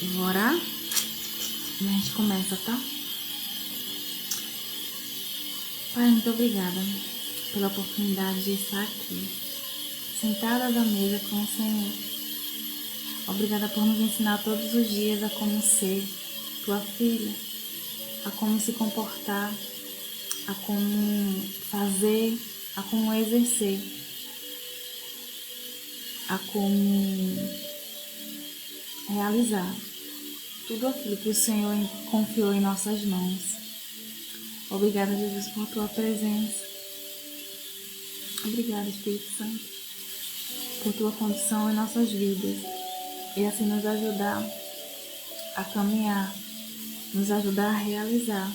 Eu vou orar e a gente começa, tá? Pai, muito obrigada pela oportunidade de estar aqui, sentada à mesa com o Senhor. Obrigada por nos ensinar todos os dias a como ser tua filha, a como se comportar, a como fazer, a como exercer, a como realizar tudo aquilo que o Senhor confiou em nossas mãos. Obrigada, Jesus, por tua presença. Obrigada, Espírito Santo, por tua condição em nossas vidas e assim nos ajudar a caminhar, nos ajudar a realizar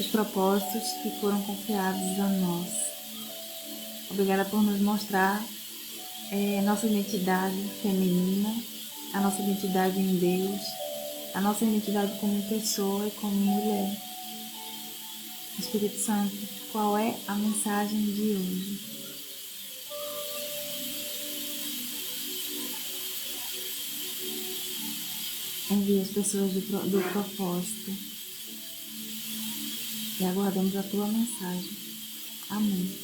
os propósitos que foram confiados a nós. Obrigada por nos mostrar nossa identidade feminina, a nossa identidade em Deus, a nossa identidade como pessoa e como mulher. Espírito Santo, qual é a mensagem de hoje? Envia as pessoas do propósito e aguardamos a tua mensagem. Amém.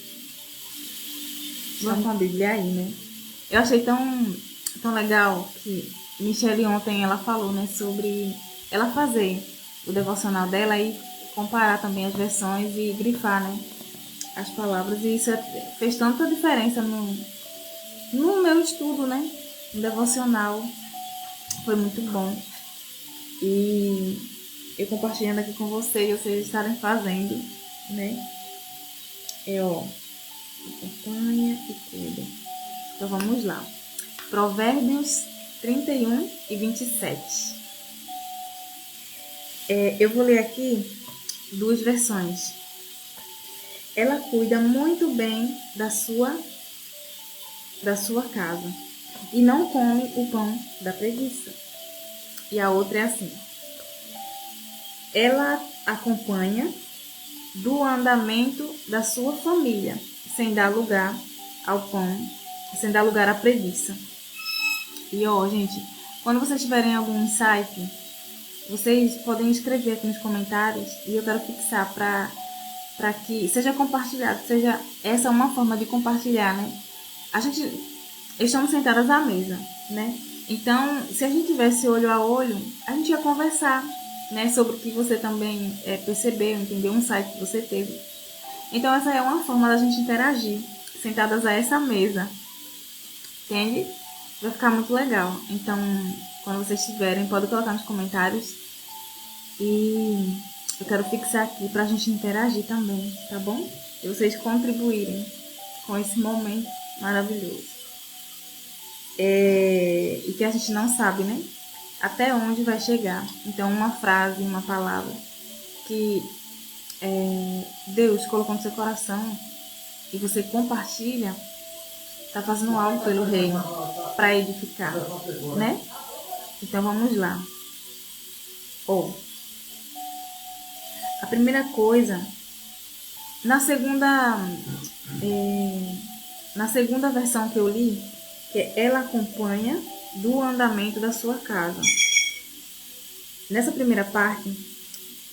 Vamos com a Bíblia aí, né? Eu achei tão legal que Michelle ontem ela falou, né, sobre ela fazer o devocional dela e comparar também as versões e grifar, né, as palavras. E isso fez tanta diferença no meu estudo, né, no devocional. Foi muito bom. E eu compartilhando aqui com vocês estarem fazendo, né? Acompanha e cuida. Então vamos lá. Provérbios 31 e 27. Eu vou ler aqui duas versões. Ela cuida muito bem da sua casa e não come o pão da preguiça. E a outra é assim: ela acompanha do andamento da sua família, sem dar lugar ao pão, sem dar lugar à preguiça. E gente, quando vocês tiverem algum insight, vocês podem escrever aqui nos comentários e eu quero fixar para que seja compartilhado, seja essa uma forma de compartilhar, né? Estamos sentadas à mesa, né? Então, se a gente tivesse olho a olho, a gente ia conversar, né, sobre o que você também percebeu, entendeu? Um insight que você teve. Então, essa é uma forma da gente interagir, sentadas a essa mesa, entende? Vai ficar muito legal. Então, quando vocês tiverem, pode colocar nos comentários e eu quero fixar aqui pra gente interagir também, tá bom? E vocês contribuírem com esse momento maravilhoso. E que a gente não sabe, né? Até onde vai chegar. Então, uma frase, uma palavra que Deus colocou no seu coração e você compartilha, tá fazendo algo pelo reino para edificar, né? Então, vamos lá. A primeira coisa, na segunda versão que eu li, que ela acompanha do andamento da sua casa. Nessa primeira parte,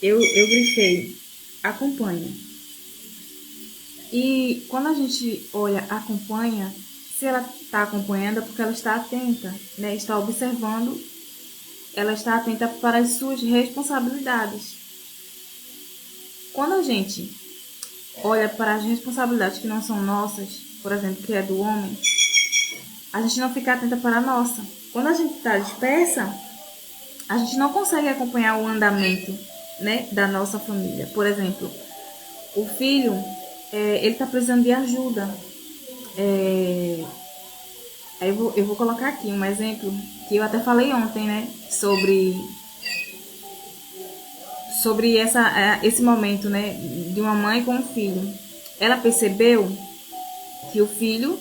eu grifei acompanha. E quando a gente olha acompanha, se ela está acompanhando é porque ela está atenta, né? Está observando, ela está atenta para as suas responsabilidades. Quando a gente olha para as responsabilidades que não são nossas, por exemplo, que é do homem, a gente não fica atenta para a nossa. Quando a gente está dispersa, a gente não consegue acompanhar o andamento, né, da nossa família. Por exemplo, o filho, ele está precisando de ajuda. Eu vou colocar aqui um exemplo que eu até falei ontem, né, sobre esse momento, né, de uma mãe com um filho. Ela percebeu que o filho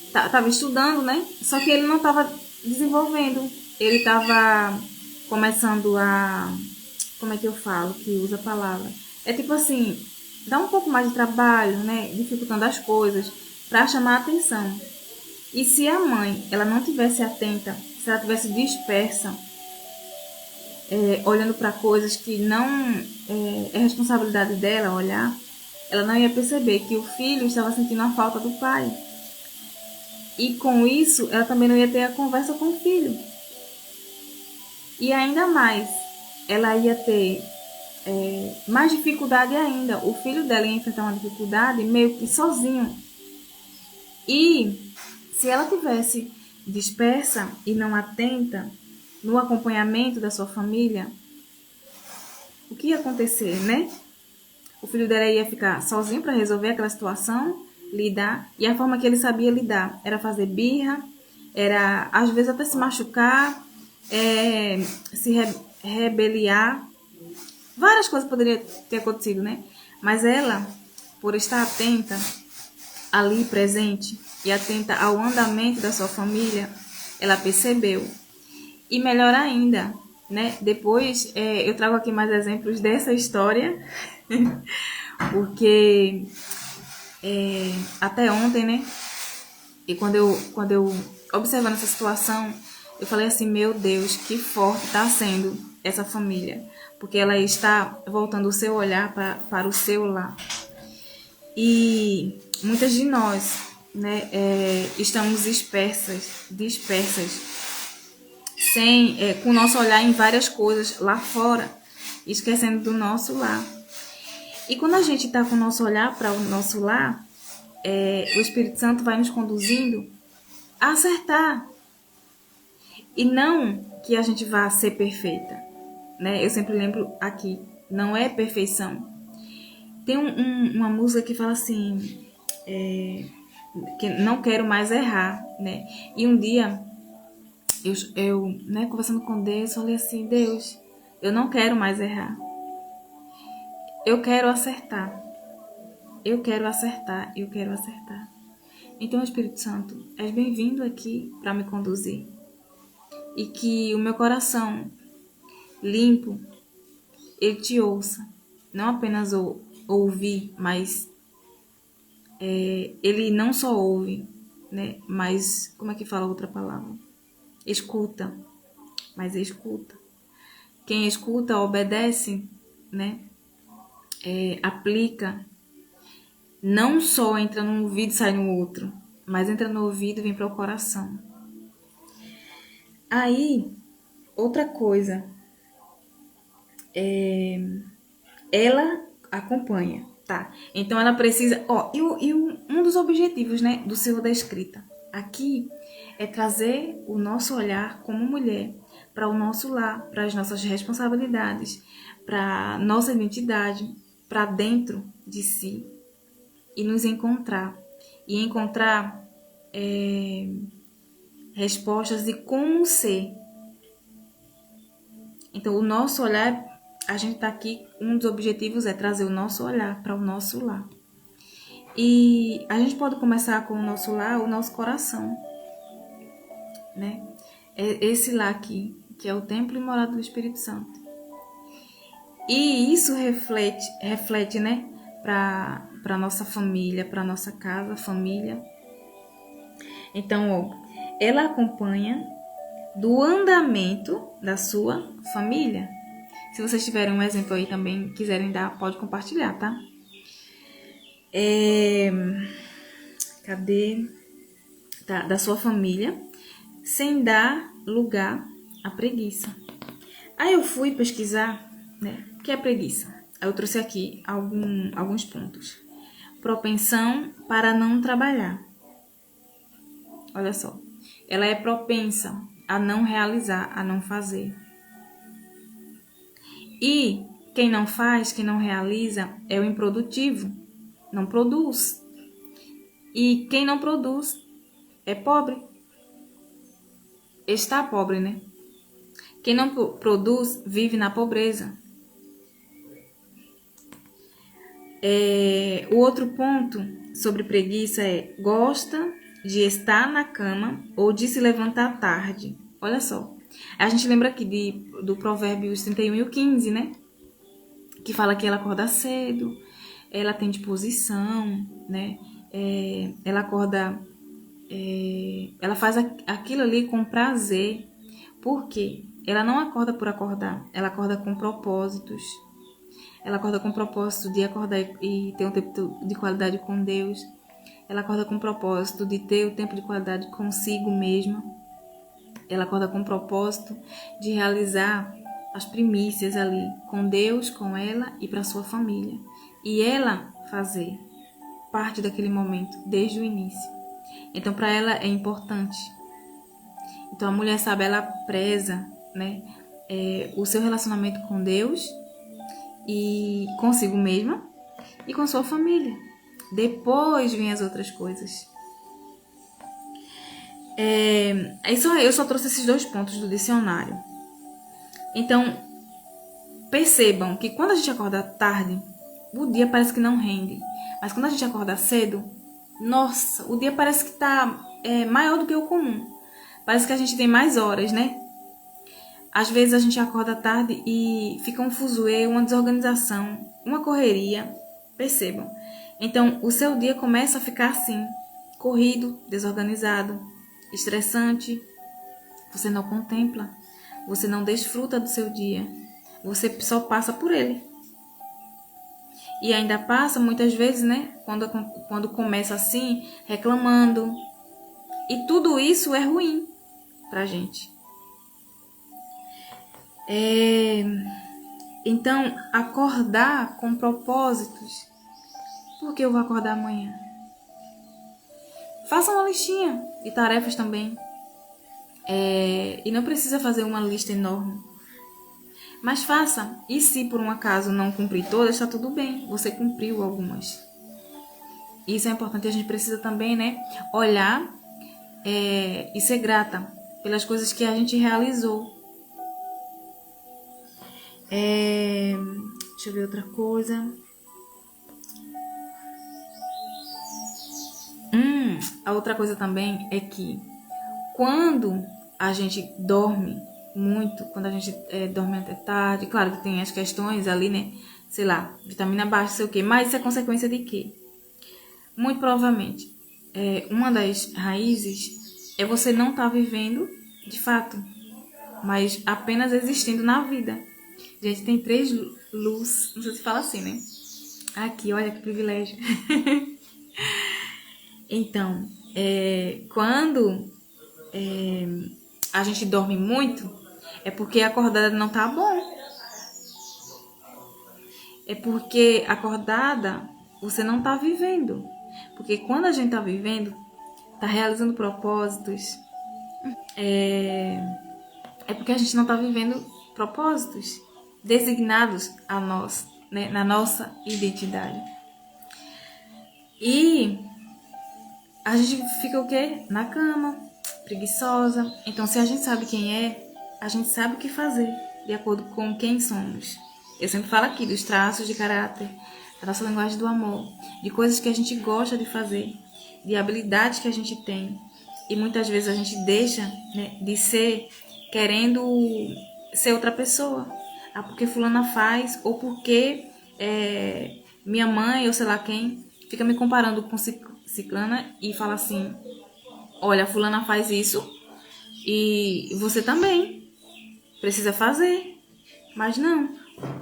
estava estudando, né, só que ele não estava desenvolvendo. Ele estava começando a... Como é que eu falo? Que usa a palavra. É tipo assim, dá um pouco mais de trabalho, né, dificultando as coisas para chamar a atenção. E se a mãe, ela não tivesse atenta, se ela tivesse dispersa, olhando para coisas que não é responsabilidade dela olhar, ela não ia perceber que o filho estava sentindo a falta do pai. E com isso, ela também não ia ter a conversa com o filho. E ainda mais, ela ia ter mais dificuldade ainda. O filho dela ia enfrentar uma dificuldade meio que sozinho. E se ela tivesse dispersa e não atenta no acompanhamento da sua família, o que ia acontecer, né? O filho dela ia ficar sozinho para resolver aquela situação, lidar, e a forma que ele sabia lidar era fazer birra, era às vezes até se machucar, se rebeliar. Várias coisas poderiam ter acontecido, né? Mas ela, por estar atenta, ali presente e atenta ao andamento da sua família, ela percebeu. E melhor ainda, né? Depois eu trago aqui mais exemplos dessa história, porque até ontem, né? E quando eu observando essa situação, eu falei assim, meu Deus, que forte está sendo essa família, porque ela está voltando o seu olhar para o seu lar. E muitas de nós, né, estamos dispersas, com o nosso olhar em várias coisas lá fora, esquecendo do nosso lar. E quando a gente está com o nosso olhar para o nosso lar, o Espírito Santo vai nos conduzindo a acertar. E não que a gente vá ser perfeita, né? Eu sempre lembro aqui, não é perfeição. Tem uma música que fala assim, que não quero mais errar, né? E um dia, eu né, conversando com Deus, falei assim, Deus, eu não quero mais errar. Eu quero acertar. Eu quero acertar, eu quero acertar. Então, Espírito Santo, és bem-vindo aqui para me conduzir. E que o meu coração limpo, ele te ouça. Não apenas ouvir, mas ele não só ouve, né? Mas, como é que fala outra palavra? Escuta, mas escuta. Quem escuta, obedece, né? Aplica. Não só entra num ouvido e sai no outro, mas entra no ouvido e vem para o coração. Aí, outra coisa, ela acompanha, tá? Então ela precisa, um dos objetivos, né, do Senhor da Escrita aqui é trazer o nosso olhar como mulher para o nosso lar, para as nossas responsabilidades, para nossa identidade, para dentro de si e nos encontrar e encontrar respostas de como ser. Então, o nosso olhar, a gente está aqui, um dos objetivos é trazer o nosso olhar para o nosso lar. E a gente pode começar com o nosso lar, o nosso coração, né? É esse lar aqui, que é o templo e morada do Espírito Santo. E isso reflete, né, para nossa família, para nossa casa, família. Então, ela acompanha do andamento da sua família. Se vocês tiverem um exemplo aí também, quiserem dar, pode compartilhar, tá? Cadê? Tá, da sua família, sem dar lugar à preguiça. Aí eu fui pesquisar, né? O que é preguiça? Aí eu trouxe aqui alguns pontos. Propensão para não trabalhar. Olha só. Ela é propensa a não realizar, a não fazer. E quem não faz, quem não realiza, é o improdutivo. Não produz. E quem não produz é pobre. Está pobre, né? Quem não produz vive na pobreza. O outro ponto sobre preguiça é gosta de estar na cama ou de se levantar tarde. Olha só. A gente lembra aqui do Provérbios 31 e o 15, né? Que fala que ela acorda cedo, ela tem disposição, né? Ela acorda, ela faz aquilo ali com prazer, Por quê? Ela não acorda por acordar, ela acorda com propósitos. Ela acorda com o propósito de acordar e ter um tempo de qualidade com Deus. Ela acorda com o propósito de ter o tempo de qualidade consigo mesma. Ela acorda com o propósito de realizar as primícias ali com Deus, com ela e para sua família. E ela fazer parte daquele momento desde o início. Então, para ela é importante. Então, a mulher sabe, ela preza, né, o seu relacionamento com Deus e consigo mesma e com sua família. Depois vem as outras coisas. Eu só trouxe esses 2 pontos do dicionário. Então, percebam que quando a gente acorda tarde, o dia parece que não rende. Mas quando a gente acorda cedo, nossa, o dia parece que está maior do que o comum. Parece que a gente tem mais horas, né? Às vezes a gente acorda tarde e fica um fuzuê, uma desorganização, uma correria. Percebam. Então, o seu dia começa a ficar assim, corrido, desorganizado, estressante. Você não contempla, você não desfruta do seu dia. Você só passa por ele. E ainda passa muitas vezes, né? Quando começa assim, reclamando. E tudo isso é ruim pra gente. Então, acordar com propósitos. Por que eu vou acordar amanhã? Faça uma listinha de tarefas também. E não precisa fazer uma lista enorme. Mas faça. E se por um acaso não cumprir todas, está tudo bem. Você cumpriu algumas. Isso é importante. A gente precisa também, né, olhar e ser grata pelas coisas que a gente realizou. Deixa eu ver outra coisa. A outra coisa também é que quando a gente dorme muito, quando a gente dorme até tarde, claro que tem as questões ali, né? Sei lá, vitamina baixa, sei o quê, mas isso é consequência de quê? Muito provavelmente, uma das raízes é você não estar vivendo de fato, mas apenas existindo na vida. Gente, tem 3 luz, não sei se fala assim, né? Aqui, olha que privilégio. Então, quando a gente dorme muito, é porque acordada não tá bom. É porque acordada você não tá vivendo. Porque quando a gente tá vivendo, tá realizando propósitos, é porque a gente não tá vivendo propósitos designados a nós, né, na nossa identidade. E a gente fica o quê? Na cama, preguiçosa. Então, se a gente sabe quem é, a gente sabe o que fazer, de acordo com quem somos. Eu sempre falo aqui dos traços de caráter, da nossa linguagem do amor, de coisas que a gente gosta de fazer, de habilidades que a gente tem. E muitas vezes a gente deixa, né, de ser querendo ser outra pessoa. Ah, porque fulana faz, ou porque minha mãe, ou sei lá quem, fica me comparando com ciclana e fala assim, olha, fulana faz isso e você também precisa fazer. Mas não,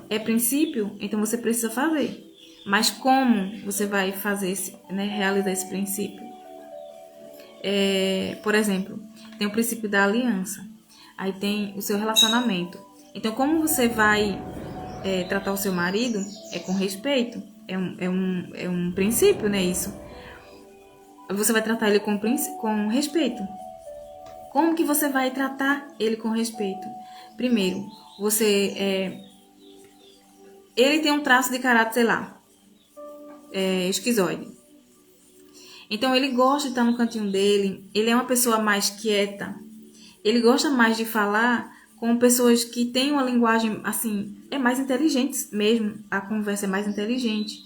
é princípio, então você precisa fazer. Mas como você vai fazer, né, realizar esse princípio? Por exemplo, tem o princípio da aliança. Aí tem o seu relacionamento. Então, como você vai tratar o seu marido? É com respeito. É um princípio, né? Isso. Você vai tratar ele com respeito. Como que você vai tratar ele com respeito? Primeiro, ele tem um traço de caráter, sei lá, esquizoide. Então, ele gosta de estar no cantinho dele. Ele é uma pessoa mais quieta. Ele gosta mais de falar com pessoas que têm uma linguagem, assim, mais inteligente mesmo. A conversa é mais inteligente.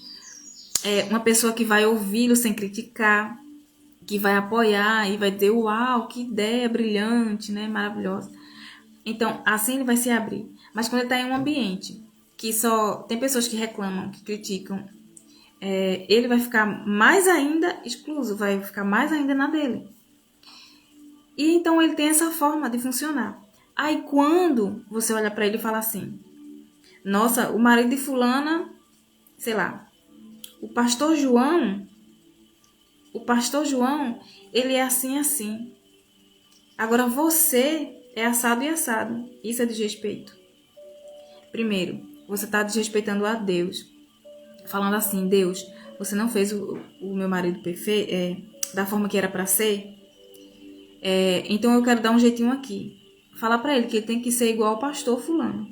É uma pessoa que vai ouvi-lo sem criticar, que vai apoiar e vai dizer, uau, que ideia brilhante, né, maravilhosa. Então, assim ele vai se abrir. Mas quando ele está em um ambiente que só tem pessoas que reclamam, que criticam, ele vai ficar mais ainda excluso, vai ficar mais ainda na dele. E então ele tem essa forma de funcionar. Aí quando você olha pra ele e fala assim, nossa, o marido de fulana, sei lá, o pastor João, ele é assim, assim. Agora você é assado e assado. Isso é desrespeito. Primeiro, você está desrespeitando a Deus. Falando assim, Deus, você não fez o meu marido perfeito, da forma que era para ser. Então eu quero dar um jeitinho aqui. Falar para ele que ele tem que ser igual ao pastor fulano.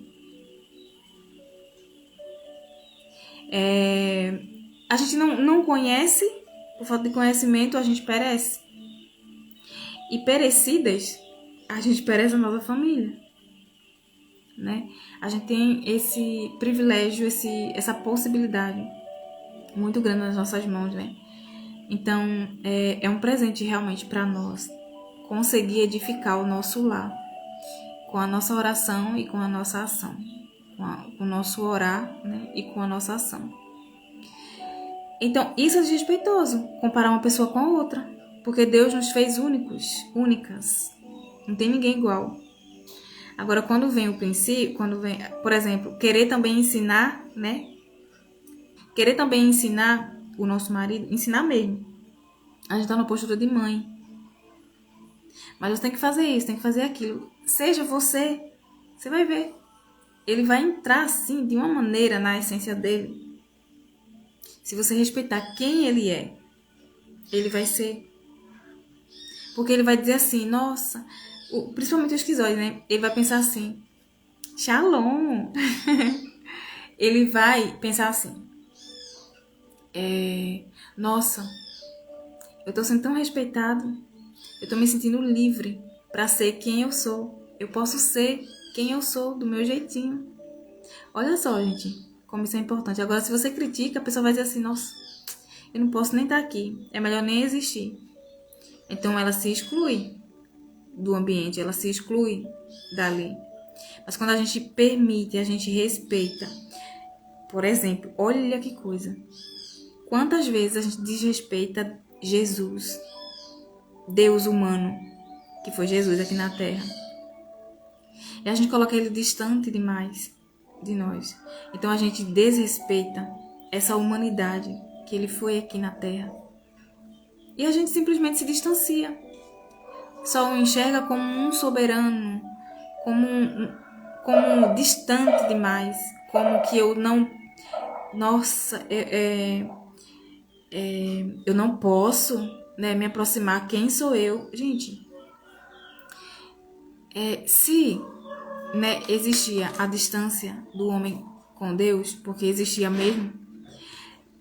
A gente não conhece, por falta de conhecimento a gente perece. E perecidas, a gente perece a nossa família, né? A gente tem esse privilégio, essa possibilidade muito grande nas nossas mãos, né? Então, é um presente realmente para nós conseguir edificar o nosso lar com a nossa oração e com a nossa ação, com o nosso orar, né? E com a nossa ação. Então, isso é desrespeitoso, comparar uma pessoa com a outra, porque Deus nos fez únicas, não tem ninguém igual. Agora, quando vem o princípio, por exemplo, querer também ensinar, né? Querer também ensinar o nosso marido, ensinar mesmo. A gente tá na postura de mãe. Mas você tem que fazer isso, tem que fazer aquilo. Seja você vai ver. Ele vai entrar assim, de uma maneira na essência dele. Se você respeitar quem ele é, ele vai ser. Porque ele vai dizer assim, nossa, principalmente o esquizoide, né? Ele vai pensar assim, Shalom. Ele vai pensar assim, nossa, eu tô sendo tão respeitado, eu tô me sentindo livre pra ser quem eu sou. Eu posso ser quem eu sou, do meu jeitinho. Olha só, gente, como isso é importante. Agora, se você critica, a pessoa vai dizer assim, nossa, eu não posso nem estar aqui, é melhor nem existir. Então, ela se exclui do ambiente, ela se exclui dali. Mas quando a gente permite, a gente respeita. Por exemplo, olha que coisa. Quantas vezes a gente desrespeita Jesus, Deus humano, que foi Jesus aqui na Terra. E a gente coloca ele distante demais de nós. Então a gente desrespeita essa humanidade que ele foi aqui na Terra. E a gente simplesmente se distancia. Só o enxerga como um soberano, como distante demais, como que eu não... Nossa, eu não posso, né, me aproximar. Quem sou eu? Gente, se, né, existia a distância do homem com Deus, porque existia mesmo,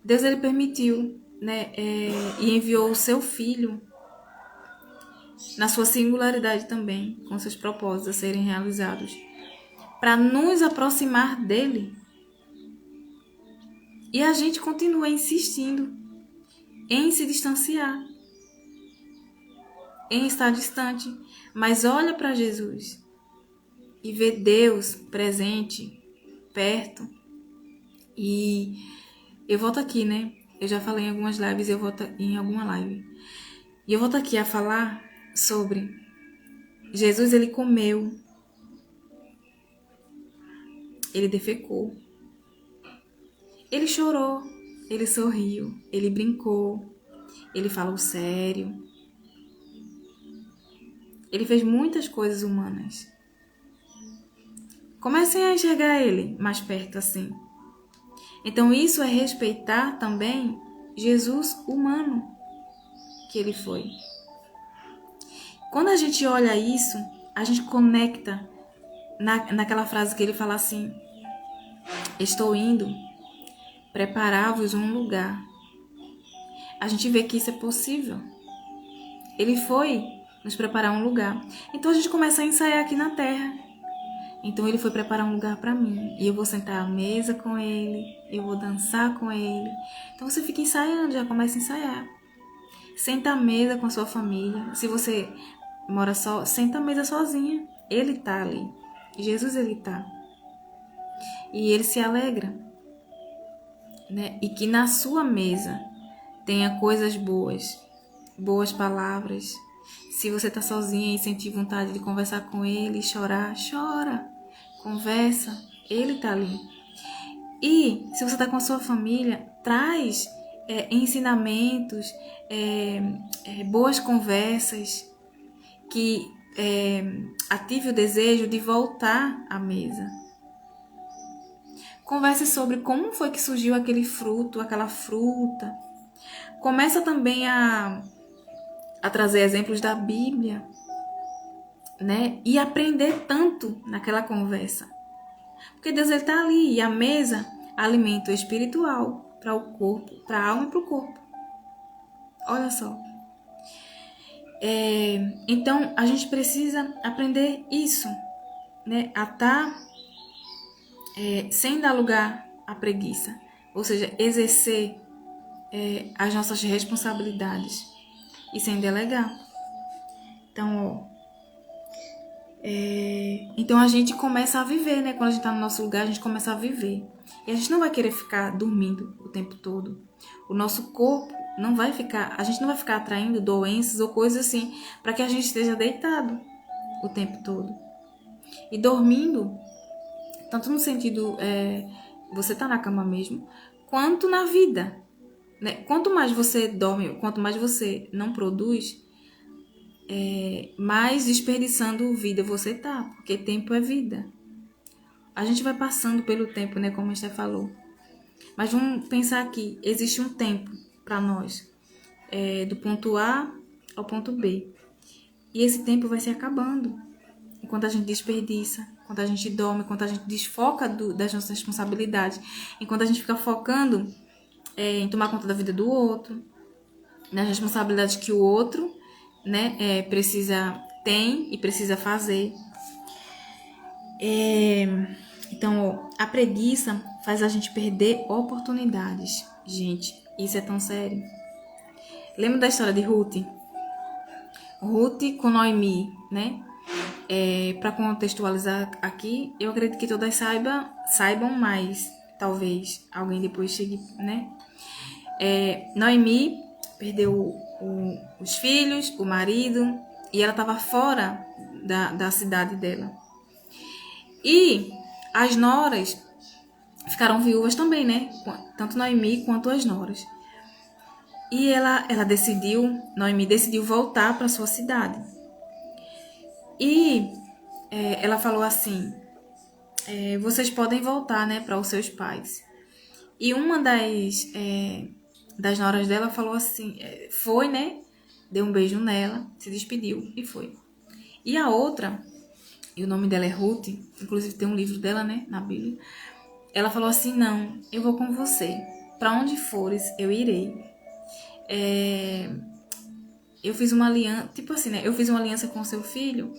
Deus ele permitiu, né, e enviou o seu Filho na sua singularidade também, com seus propósitos a serem realizados, para nos aproximar dele. E a gente continua insistindo em se distanciar, em estar distante. Mas olha para Jesus e vê Deus presente, perto. E eu volto aqui, né? Eu já falei em algumas lives, eu volto em alguma live. E eu volto aqui a falar sobre Jesus, ele comeu, ele defecou, ele chorou, ele sorriu, ele brincou, ele falou sério. Ele fez muitas coisas humanas. Comecem a enxergar ele mais perto assim. Então isso é respeitar também Jesus humano que ele foi. Quando a gente olha isso, a gente conecta naquela frase que ele fala assim: estou indo preparar-vos um lugar. A gente vê que isso é possível. Ele foi nos preparar um lugar. Então a gente começa a ensaiar aqui na terra. Então ele foi preparar um lugar para mim. E eu vou sentar à mesa com ele. Eu vou dançar com ele. Então você fica ensaiando, já começa a ensaiar. Senta à mesa com a sua família. Se você mora só, senta à mesa sozinha. Ele tá ali. Jesus, ele tá. E ele se alegra, né? E que na sua mesa tenha coisas boas, boas palavras, Se você tá sozinha e sentir vontade de conversar com ele, chorar, chora, conversa, ele tá ali. E se você tá com a sua família, traz ensinamentos, boas conversas que ative o desejo de voltar à mesa. Converse sobre como foi que surgiu aquele fruto, aquela fruta. Começa também a trazer exemplos da Bíblia, né? E aprender tanto naquela conversa. Porque Deus está ali e a mesa, alimento espiritual para o corpo, para a alma e para o corpo. Olha só. Então, a gente precisa aprender isso, né? A estar sem dar lugar à preguiça. Ou seja, exercer as nossas responsabilidades e sem delegar. Então, então a gente começa a viver, né? Quando a gente está no nosso lugar, a gente começa a viver. E a gente não vai querer ficar dormindo o tempo todo. O nosso corpo não vai ficar, a gente não vai ficar atraindo doenças ou coisas assim, para que a gente esteja deitado o tempo todo. E dormindo, tanto no sentido, você tá na cama mesmo, quanto na vida. Né? Quanto mais você dorme, quanto mais você não produz, mais desperdiçando vida você tá, porque tempo é vida. A gente vai passando pelo tempo, né, como a gente falou. Mas vamos pensar aqui, existe um tempo para nós, do ponto A ao ponto B. E esse tempo vai se acabando. Enquanto a gente desperdiça, enquanto a gente dorme, enquanto a gente desfoca das nossas responsabilidades, enquanto a gente fica focando em tomar conta da vida do outro, nas responsabilidades que o outro, né, tem e precisa fazer. Então, a preguiça faz a gente perder oportunidades. Gente, isso é tão sério. Lembra da história de Ruth? Ruth com Noemi, né? Para contextualizar aqui, eu acredito que todas saibam mais. Talvez alguém depois chegue, né? Noemi perdeu os filhos, o marido, e ela estava fora da cidade dela. E as noras ficaram viúvas também, né? Tanto Noemi quanto as noras. E Noemi decidiu voltar para sua cidade. E ela falou assim, vocês podem voltar, né, para os seus pais. E uma das noras dela falou assim, foi, né, deu um beijo nela, se despediu e foi. E a outra, e o nome dela é Ruth, inclusive tem um livro dela, né, na Bíblia. Ela falou assim, não, eu vou com você. Para onde fores, eu irei. Eu fiz uma aliança, tipo assim, né? Eu fiz uma aliança com o seu filho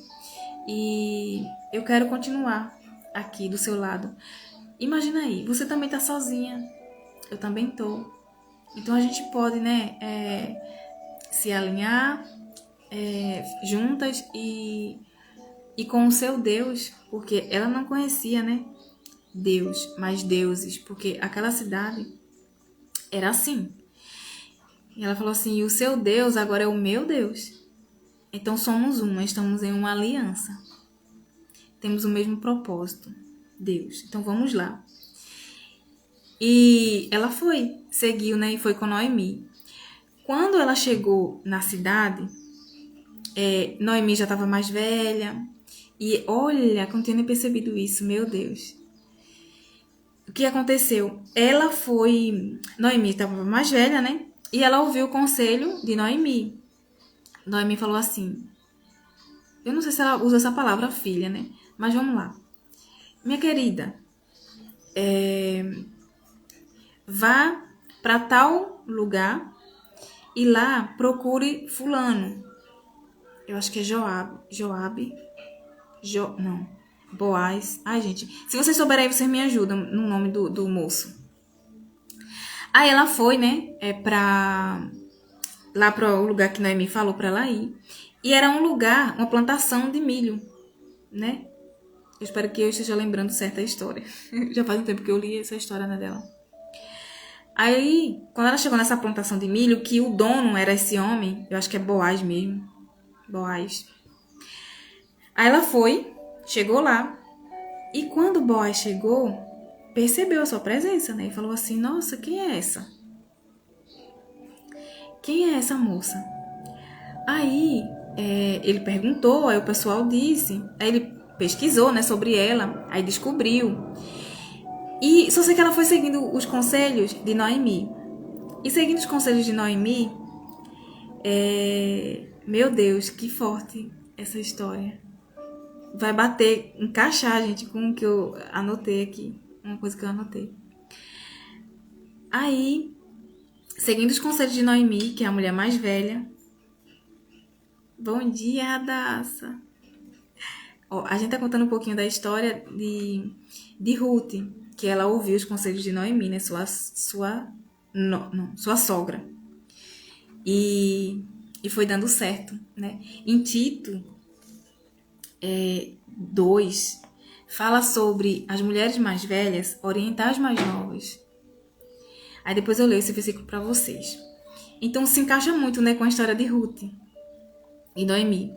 e eu quero continuar aqui do seu lado. Imagina aí, você também tá sozinha, eu também tô. Então a gente pode, né, se alinhar juntas e com o seu Deus, porque ela não conhecia, né, Deus, mas deuses, porque aquela cidade era assim. E ela falou assim, e o seu Deus agora é o meu Deus. Então somos uma, estamos em uma aliança. Temos o mesmo propósito, Deus. Então vamos lá. E ela seguiu, né, e foi com Noemi. Quando ela chegou na cidade, Noemi já estava mais velha. E olha, não tinha nem percebido isso, meu Deus. O que aconteceu? Noemi estava mais velha, né? E ela ouviu o conselho de Noemi. Noemi falou assim, eu não sei se ela usa essa palavra filha, né? Mas vamos lá. Minha querida, vá para tal lugar e lá procure fulano. Eu acho que é Boaz. Ai, gente, se vocês souberem aí, vocês me ajudam no nome do moço. Aí ela foi, né, lá para o lugar que Noemi falou para ela ir. E era um lugar, uma plantação de milho, né? Eu espero que eu esteja lembrando certa história. Já faz um tempo que eu li essa história, né, dela. Aí, quando ela chegou nessa plantação de milho, que o dono era esse homem, eu acho que é Boaz mesmo. Boaz. Aí ela foi, chegou lá, e quando Boaz chegou, percebeu a sua presença, né? E falou assim, nossa, quem é essa? Quem é essa moça? Aí ele perguntou, aí o pessoal disse, aí ele pesquisou, né, sobre ela, aí descobriu. E só sei que ela foi seguindo os conselhos de Noemi. E seguindo os conselhos de Noemi, meu Deus, que forte essa história. Vai bater, encaixar, gente, com o que eu anotei aqui. Uma coisa que eu anotei. Aí, seguindo os conselhos de Noemi, que é a mulher mais velha. Bom dia, Radassa. Ó, a gente tá contando um pouquinho da história de Ruth, que ela ouviu os conselhos de Noemi, né? Sua sogra. E foi dando certo, né? Em Tito 2, fala sobre as mulheres mais velhas orientar as mais novas. Aí depois eu leio esse versículo para vocês. Então se encaixa muito, né, com a história de Ruth e Noemi.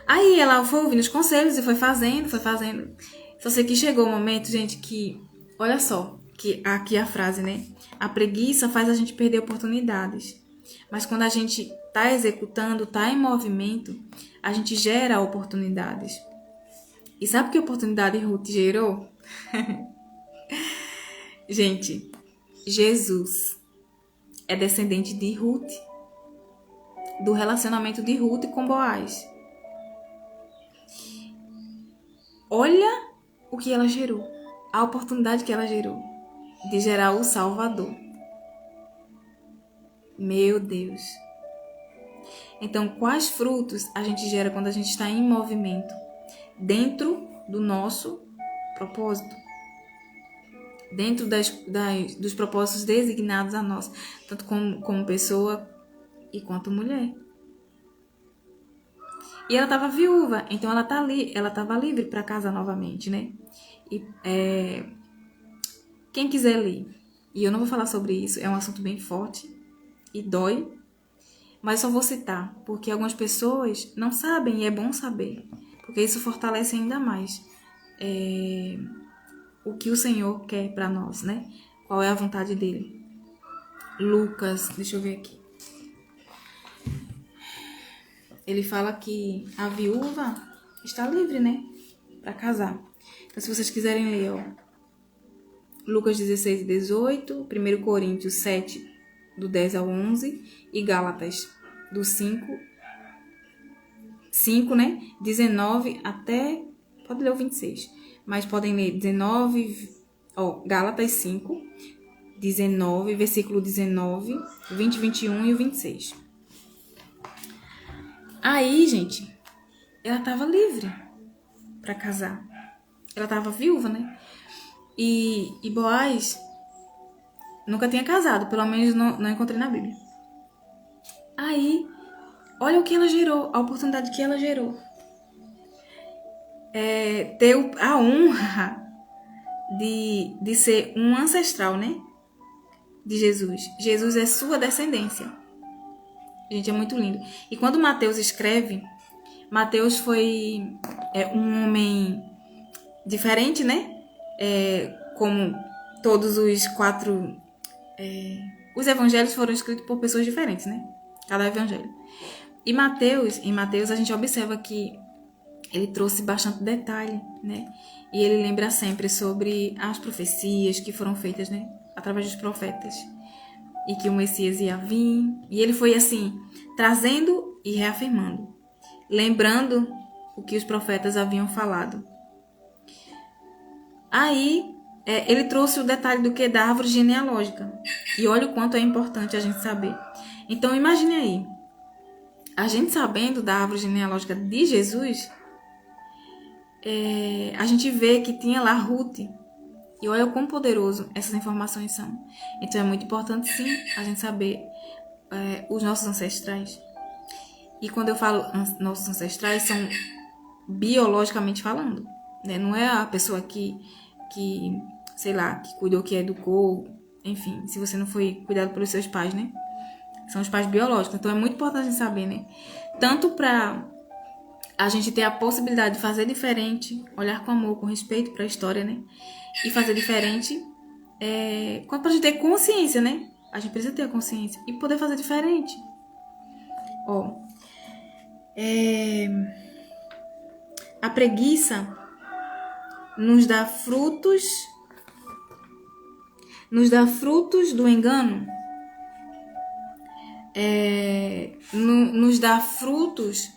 Aí ela foi ouvindo os conselhos e foi fazendo. Só sei que chegou o momento, gente, que... Olha só, que aqui a frase, né? A preguiça faz a gente perder oportunidades. Mas quando a gente tá executando, tá em movimento, a gente gera oportunidades. E sabe que oportunidade Ruth gerou? Gente, Jesus é descendente de Ruth, do relacionamento de Ruth com Boaz. Olha o que ela gerou, a oportunidade que ela gerou de gerar o Salvador. Meu Deus. Então, quais frutos a gente gera quando a gente está em movimento dentro do nosso propósito? Dentro dos propósitos designados a nós, tanto como pessoa e quanto mulher. E ela estava viúva, então ela estava livre para casar novamente, né? E quem quiser ler, e eu não vou falar sobre isso, é um assunto bem forte e dói, mas só vou citar, porque algumas pessoas não sabem e é bom saber, porque isso fortalece ainda mais o que o Senhor quer para nós, né? Qual é a vontade dele. Lucas, deixa eu ver aqui. Ele fala que a viúva está livre, né? Para casar. Então, se vocês quiserem ler, ó, Lucas 16 e 18, 1 Coríntios 7, do 10 ao 11, e Gálatas, do 5, né? 19 até... Pode ler o 26, mas podem ler 19, ó, Gálatas 5, 19, versículo 19, 20, 21 e o 26. Aí, gente, ela estava livre para casar. Ela estava viúva, né? E Boaz nunca tinha casado, pelo menos não encontrei na Bíblia. Aí, olha o que ela gerou, a oportunidade que ela gerou. Ter a honra de ser um ancestral, né? De Jesus. Jesus é sua descendência. Gente, é muito lindo. E quando Mateus escreve, Mateus foi um homem diferente, né? Como todos os 4... os evangelhos foram escritos por pessoas diferentes, né? Cada evangelho. E em Mateus a gente observa que ele trouxe bastante detalhe, né? E ele lembra sempre sobre as profecias que foram feitas, né? Através dos profetas. E que o Messias ia vir. E ele foi assim, trazendo e reafirmando. Lembrando o que os profetas haviam falado. Aí, ele trouxe o detalhe do que? Da árvore genealógica. E olha o quanto é importante a gente saber. Então, imagine aí. A gente sabendo da árvore genealógica de Jesus, a gente vê que tinha lá Ruth. E olha o quão poderoso essas informações são. Então, é muito importante, sim, a gente saber os nossos ancestrais. E quando eu falo nossos ancestrais, são biologicamente falando. Né? Não é a pessoa que, sei lá, que cuidou, que educou. Enfim, se você não foi cuidado pelos seus pais, né? São os pais biológicos. Então, é muito importante a gente saber, né? Tanto para a gente ter a possibilidade de fazer diferente, olhar com amor, com respeito para a história, né? E fazer diferente, quando a gente ter consciência, né? A gente precisa ter a consciência e poder fazer diferente. Ó, a preguiça nos dá frutos do engano, nos dá frutos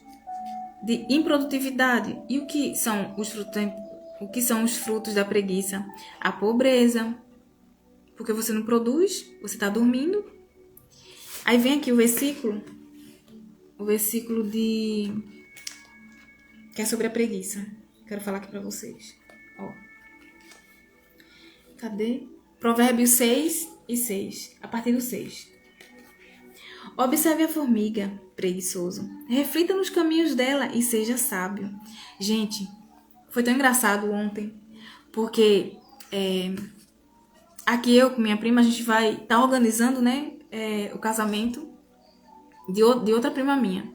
de improdutividade. E o que são os frutos da preguiça? A pobreza, porque você não produz, você está dormindo. Aí vem aqui o versículo que é sobre a preguiça. Quero falar aqui para vocês. Ó. Cadê? Provérbios 6:6, a partir do 6. Observe a formiga, preguiçoso. Reflita nos caminhos dela e seja sábio. Gente, foi tão engraçado ontem, porque aqui eu com minha prima, a gente vai estar organizando, né, o casamento de outra prima minha.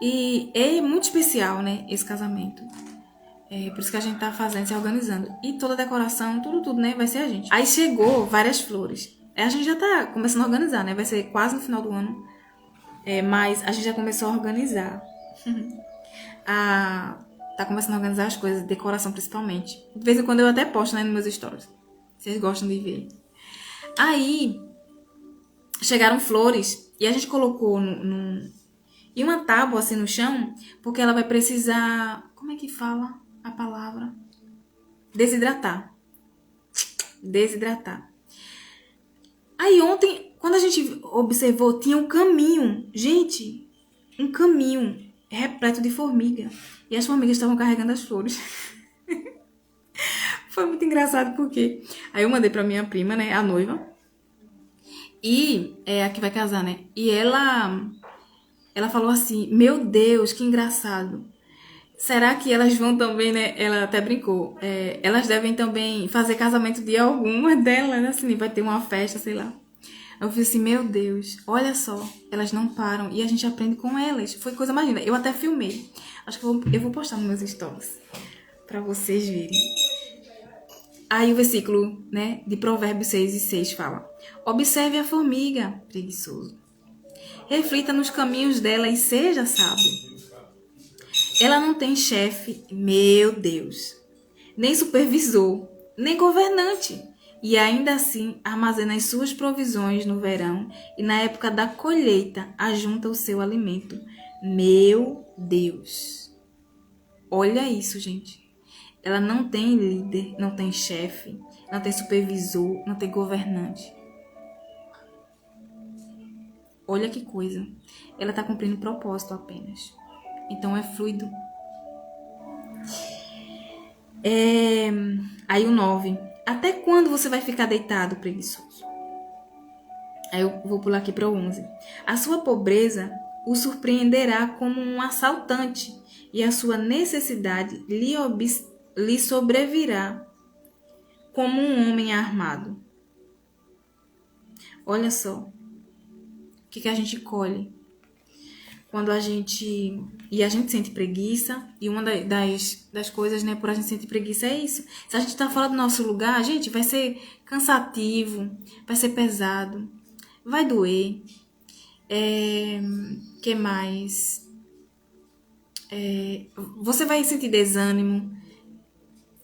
E é muito especial, né, esse casamento. Por isso que a gente tá fazendo, se organizando. E toda a decoração, tudo, né, vai ser a gente. Aí chegou várias flores. A gente já tá começando a organizar, né? Vai ser quase no final do ano. Mas a gente já começou a organizar. Tá começando a organizar as coisas, decoração principalmente. De vez em quando eu até posto, né, nos meus stories. Vocês gostam de ver. Aí, chegaram flores. E a gente colocou e uma tábua assim no chão, porque ela vai precisar... Como é que fala a palavra? Desidratar. Aí ontem, quando a gente observou, tinha um caminho. Gente, um caminho repleto de formiga. E as formigas estavam carregando as flores. Foi muito engraçado porque... Aí eu mandei pra minha prima, né, a noiva. E é a que vai casar, né? E ela falou assim, meu Deus, que engraçado. Será que elas vão também, né? Ela até brincou. Elas devem também fazer casamento de alguma delas, assim, vai ter uma festa, sei lá. Eu falei assim, meu Deus, olha só, elas não param e a gente aprende com elas. Foi coisa mais linda. Eu até filmei. Acho que eu vou postar nos meus stories pra vocês verem. Aí o versículo, né, de Provérbios 6:6 fala: observe a formiga, preguiçoso. Reflita nos caminhos dela e seja sábio. Ela não tem chefe, meu Deus, nem supervisor, nem governante. E ainda assim armazena as suas provisões no verão e na época da colheita ajunta o seu alimento. Meu Deus. Olha isso, gente. Ela não tem líder, não tem chefe, não tem supervisor, não tem governante. Olha que coisa. Ela está cumprindo propósito apenas. Então é fluido. Aí o 9. Até quando você vai ficar deitado, preguiçoso? Aí eu vou pular aqui para o 11. A sua pobreza o surpreenderá como um assaltante e a sua necessidade lhe sobrevirá como um homem armado. Olha só. O que a gente colhe? Quando a gente sente preguiça, e uma das coisas, né, por a gente sentir preguiça é isso. Se a gente tá fora do nosso lugar, gente, vai ser cansativo, vai ser pesado, vai doer. Que mais? Você vai sentir desânimo,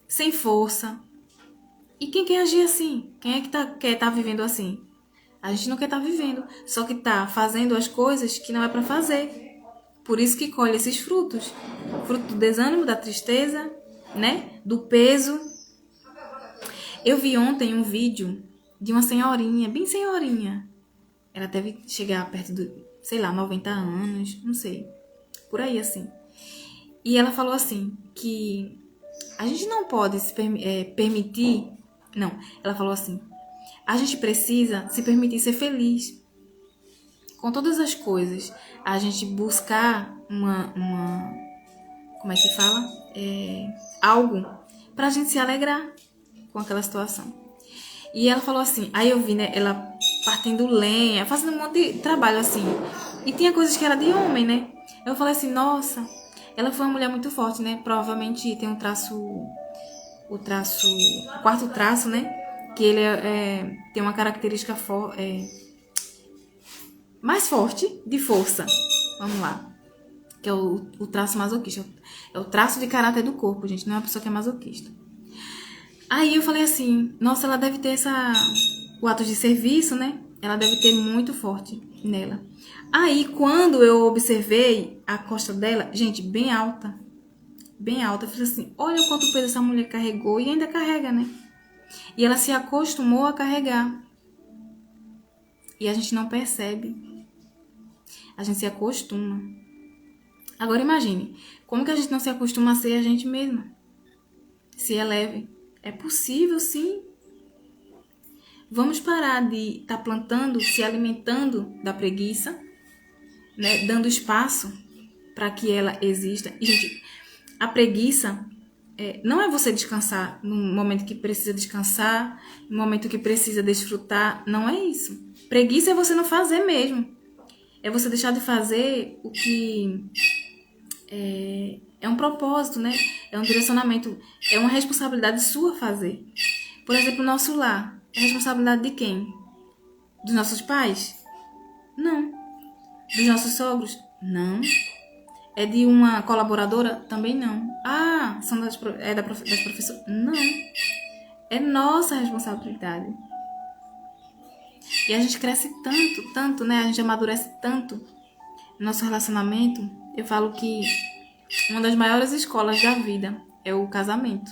sem força. E quem quer agir assim? Quem é que quer estar vivendo assim? A gente não quer estar vivendo, só que tá fazendo as coisas que não é para fazer. Por isso que colhe esses frutos. Fruto do desânimo, da tristeza, né? Do peso. Eu vi ontem um vídeo de uma senhorinha, bem senhorinha. Ela deve chegar perto do, sei lá, 90 anos, não sei. Por aí, assim. E ela falou assim, que a gente não pode se permitir... Não, ela falou assim, a gente precisa se permitir ser feliz. Com todas as coisas, a gente buscar como é que fala? Algo pra gente se alegrar com aquela situação. E ela falou assim, aí eu vi, né, ela partindo lenha, fazendo um monte de trabalho assim. E tinha coisas que era de homem, né? Eu falei assim, nossa, Ela foi uma mulher muito forte, né? Provavelmente tem o quarto traço, né? Que ele tem uma característica mais forte de força. Vamos lá. Que é o traço masoquista. É o traço de caráter do corpo, gente. Não é uma pessoa que é masoquista. Aí eu falei assim, nossa, ela deve ter o ato de serviço, né? Ela deve ter muito forte nela. Aí, quando eu observei a costa dela, gente, bem alta. Bem alta. Eu falei assim, olha o quanto peso essa mulher carregou e ainda carrega, né? E ela se acostumou a carregar. E a gente não percebe. A gente se acostuma. Agora imagine, como que a gente não se acostuma a ser a gente mesma? Se é leve. É possível, sim. Vamos parar de estar plantando, se alimentando da preguiça, né? Dando espaço para que ela exista. E, gente, a preguiça não é você descansar no momento que precisa descansar, no momento que precisa desfrutar. Não é isso. Preguiça é você não fazer mesmo. É você deixar de fazer o que é um propósito, né? É um direcionamento, é uma responsabilidade sua fazer. Por exemplo, o nosso lar. É responsabilidade de quem? Dos nossos pais? Não. Dos nossos sogros? Não. É de uma colaboradora? Também não. Ah, das professoras? Não. É nossa responsabilidade. E a gente cresce tanto, tanto, né? A gente amadurece tanto no nosso relacionamento. Eu falo que uma das maiores escolas da vida é o casamento.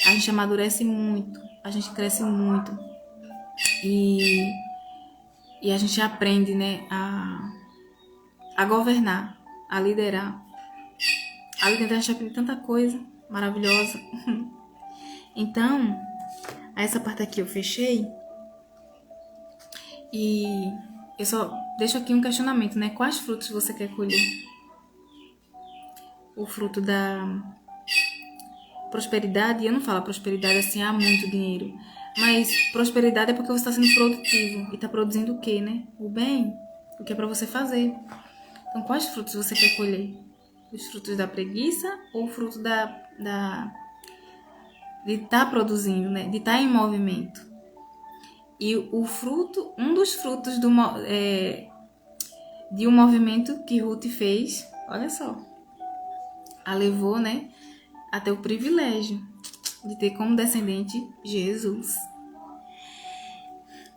A gente amadurece muito, a gente cresce muito. E a gente aprende, né, a governar, a liderar. Ali dentro a gente aprende tanta coisa maravilhosa. Então, essa parte aqui eu fechei. E eu só deixo aqui um questionamento, né? Quais frutos você quer colher? O fruto da prosperidade, eu não falo prosperidade assim, muito dinheiro. Mas prosperidade é porque você está sendo produtivo. E está produzindo o quê, né? O bem, o que é para você fazer. Então, quais frutos você quer colher? Os frutos da preguiça ou o fruto de estar produzindo, né? De estar em movimento? E um dos frutos de um movimento que Ruth fez, olha só, a levou, né, a ter o privilégio de ter como descendente Jesus.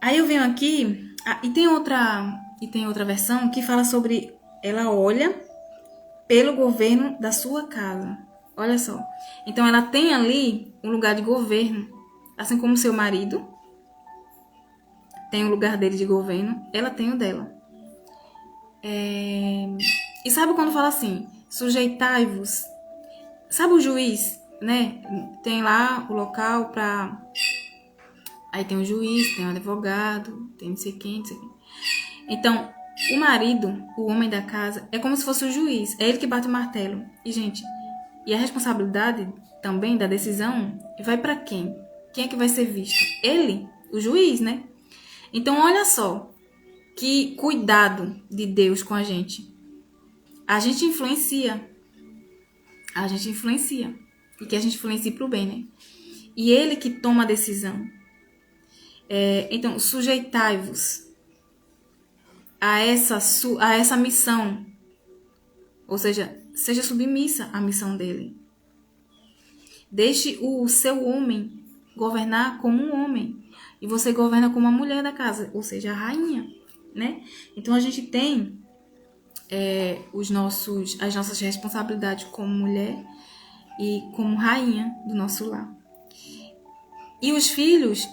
Aí eu venho aqui, e tem outra versão que fala sobre ela olha pelo governo da sua casa. Olha só. Então ela tem ali um lugar de governo, assim como seu marido tem o lugar dele de governo, ela tem o dela. E sabe quando fala assim, sujeitai-vos? Sabe o juiz, né? Tem lá o local pra... Aí tem o juiz, tem o advogado, tem não sei quem, não sei quem. Então, o marido, o homem da casa, é como se fosse o juiz. É ele que bate o martelo. E, gente, e a responsabilidade também da decisão vai pra quem? Quem é que vai ser visto? Ele, o juiz, né? Então, olha só que cuidado de Deus com a gente. A gente influencia. A gente influencia. E que a gente influencie pro bem, né? E ele que toma a decisão. Então, sujeitai-vos a essa missão. Ou seja, seja submissa à missão dele. Deixe o seu homem governar como um homem. E você governa como a mulher da casa, ou seja, a rainha, né? Então a gente tem as nossas responsabilidades como mulher e como rainha do nosso lar. E os filhos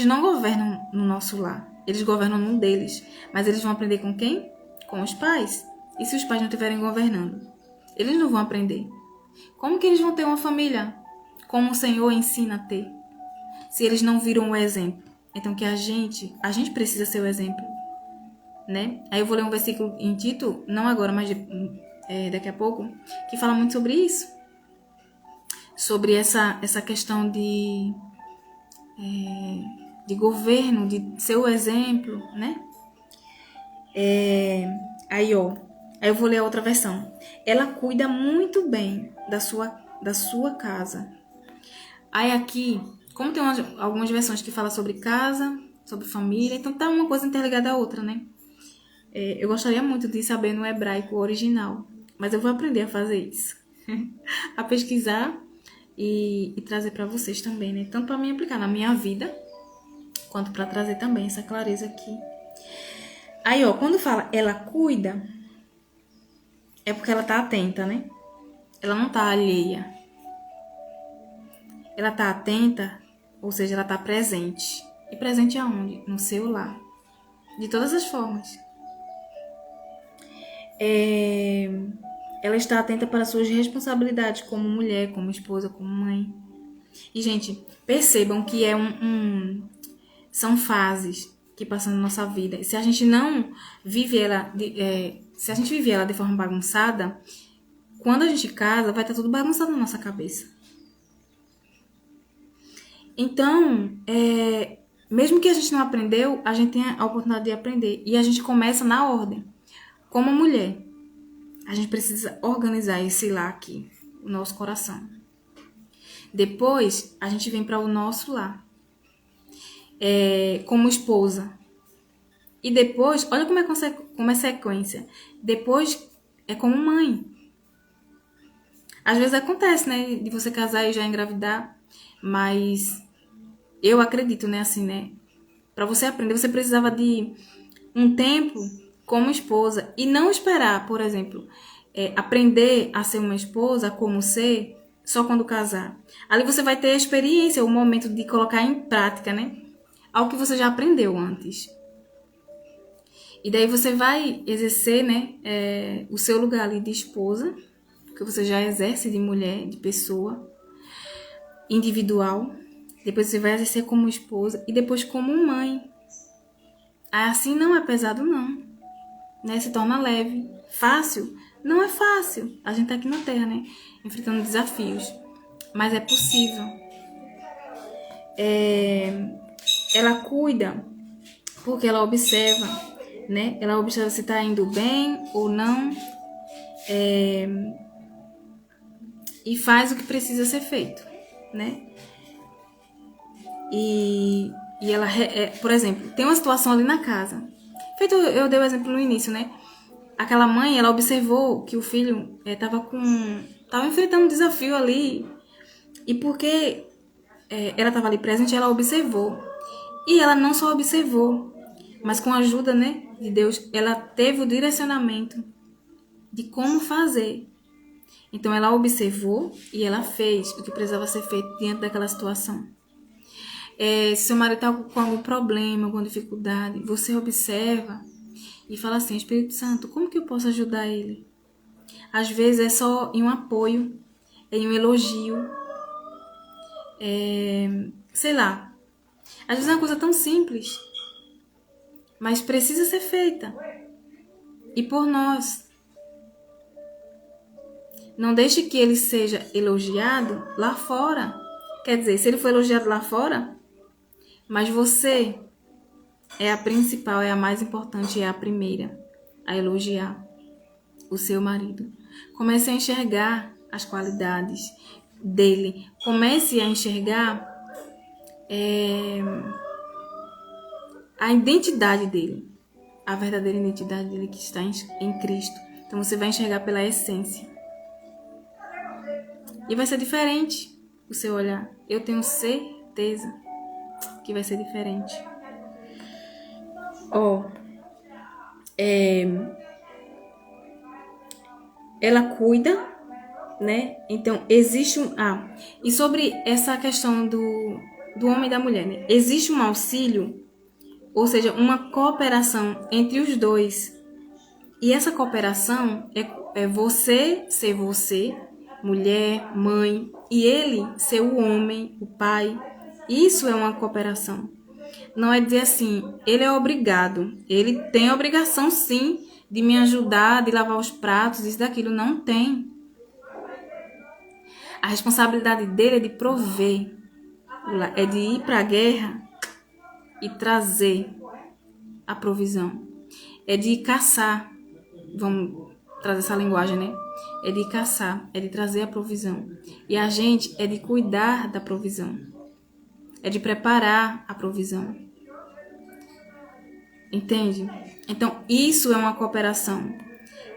não governam no nosso lar. Eles governam no deles. Mas eles vão aprender com quem? Com os pais. E se os pais não estiverem governando? Eles não vão aprender. Como que eles vão ter uma família como o Senhor ensina a ter? Se eles não viram o exemplo. Então que a gente precisa ser o exemplo, né? Aí eu vou ler um versículo em Tito, não agora, mas daqui a pouco, que fala muito sobre isso. Sobre essa questão de governo, de ser o exemplo, né? Aí, ó, Aí eu vou ler a outra versão. Ela cuida muito bem da sua casa. Aí aqui, como tem algumas versões que falam sobre casa, sobre família, então tá uma coisa interligada à outra, né? Eu gostaria muito de saber no hebraico original, mas eu vou aprender a fazer isso. A pesquisar e trazer para vocês também, né? Tanto para me aplicar na minha vida, quanto para trazer também essa clareza aqui. Aí, ó, quando fala ela cuida, é porque ela tá atenta, né? Ela não tá alheia. Ela tá atenta, ou seja, ela tá presente. E presente aonde? No seu lar. De todas as formas. Ela está atenta para suas responsabilidades como mulher, como esposa, como mãe. E, gente, percebam que são fases que passam na nossa vida. E se a gente não vive ela, se a gente vive ela de forma bagunçada, quando a gente casa, vai estar tudo bagunçado na nossa cabeça. Então, mesmo que a gente não aprendeu, a gente tem a oportunidade de aprender. E a gente começa na ordem. Como mulher, a gente precisa organizar esse lar aqui, o nosso coração. Depois, a gente vem para o nosso lar. Como esposa. E depois, olha como é sequência. Depois, é como mãe. Às vezes acontece, né? De você casar e já engravidar. Mas eu acredito, né? Assim, né? Para você aprender, você precisava de um tempo como esposa. E não esperar, por exemplo, aprender a ser uma esposa, como ser, só quando casar. Ali você vai ter a experiência, o momento de colocar em prática, né? Algo que você já aprendeu antes. E daí você vai exercer, né? O seu lugar ali de esposa, que você já exerce de mulher, de pessoa individual. Depois você vai exercer como esposa e depois como mãe. Assim não é pesado, não. Né? Se torna leve. Fácil? Não é fácil. A gente tá aqui na Terra, né? Enfrentando desafios. Mas é possível. Ela cuida porque ela observa, né? Ela observa se tá indo bem ou não. E faz o que precisa ser feito, né? E ela, por exemplo, tem uma situação ali na casa. Feito, eu dei o exemplo no início, né? Aquela mãe, ela observou que o filho tava enfrentando um desafio ali. E porque ela estava ali presente, ela observou. E ela não só observou, mas com a ajuda, né, de Deus, ela teve o direcionamento de como fazer. Então ela observou e ela fez o que precisava ser feito diante daquela situação. Se seu marido está com algum problema, alguma dificuldade, você observa e fala assim: Espírito Santo, como que eu posso ajudar ele? Às vezes é só em um apoio, em um elogio, sei lá. Às vezes é uma coisa tão simples, mas precisa ser feita. E por nós. Não deixe que ele seja elogiado lá fora. Quer dizer, se ele for elogiado lá fora, mas você é a principal, é a mais importante, é a primeira a elogiar o seu marido. Comece a enxergar as qualidades dele. Comece a enxergar a identidade dele. A verdadeira identidade dele que está em Cristo. Então você vai enxergar pela essência. E vai ser diferente o seu olhar. Eu tenho certeza que vai ser diferente. Ela cuida, né? Então, existe e sobre essa questão do homem e da mulher, né? Existe um auxílio, ou seja, uma cooperação entre os dois. E essa cooperação é você ser você, mulher, mãe, e ele ser o homem, o pai. Isso é uma cooperação. Não é dizer assim, ele é obrigado. Ele tem a obrigação, sim, de me ajudar, de lavar os pratos, isso daquilo. Não tem. A responsabilidade dele é de prover. É de ir para a guerra e trazer a provisão. É de caçar. Vamos trazer essa linguagem, né? É de caçar, é de trazer a provisão. E a gente é de cuidar da provisão. É de preparar a provisão. Entende? Então, isso é uma cooperação.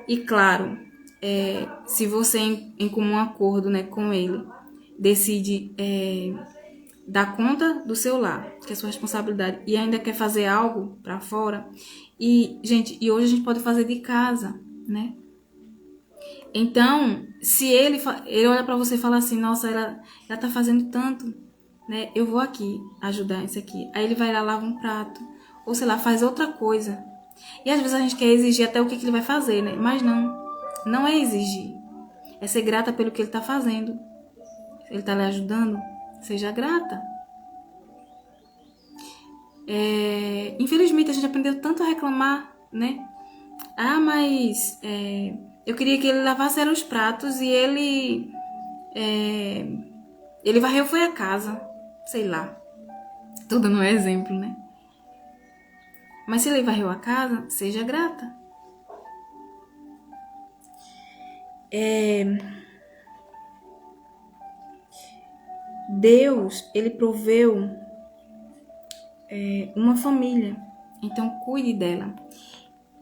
E claro, se você em comum acordo, né, com ele, decide dar conta do seu lar, que é sua responsabilidade, e ainda quer fazer algo para fora, e gente, e hoje a gente pode fazer de casa, né? Então, se ele olha para você e fala assim, nossa, ela tá fazendo tanto, né? Eu vou aqui ajudar isso aqui. Aí ele vai lá, lava um prato, ou sei lá, faz outra coisa. E às vezes a gente quer exigir até o que ele vai fazer, né? Mas não é exigir. É ser grata pelo que ele tá fazendo. Ele tá lhe ajudando, seja grata. Infelizmente a gente aprendeu tanto a reclamar, né? Ah, mas eu queria que ele lavasse os pratos e ele varreu foi a casa, sei lá. Tô dando um exemplo, né? Mas se ele varreu a casa, seja grata. Deus, ele proveu uma família, então cuide dela.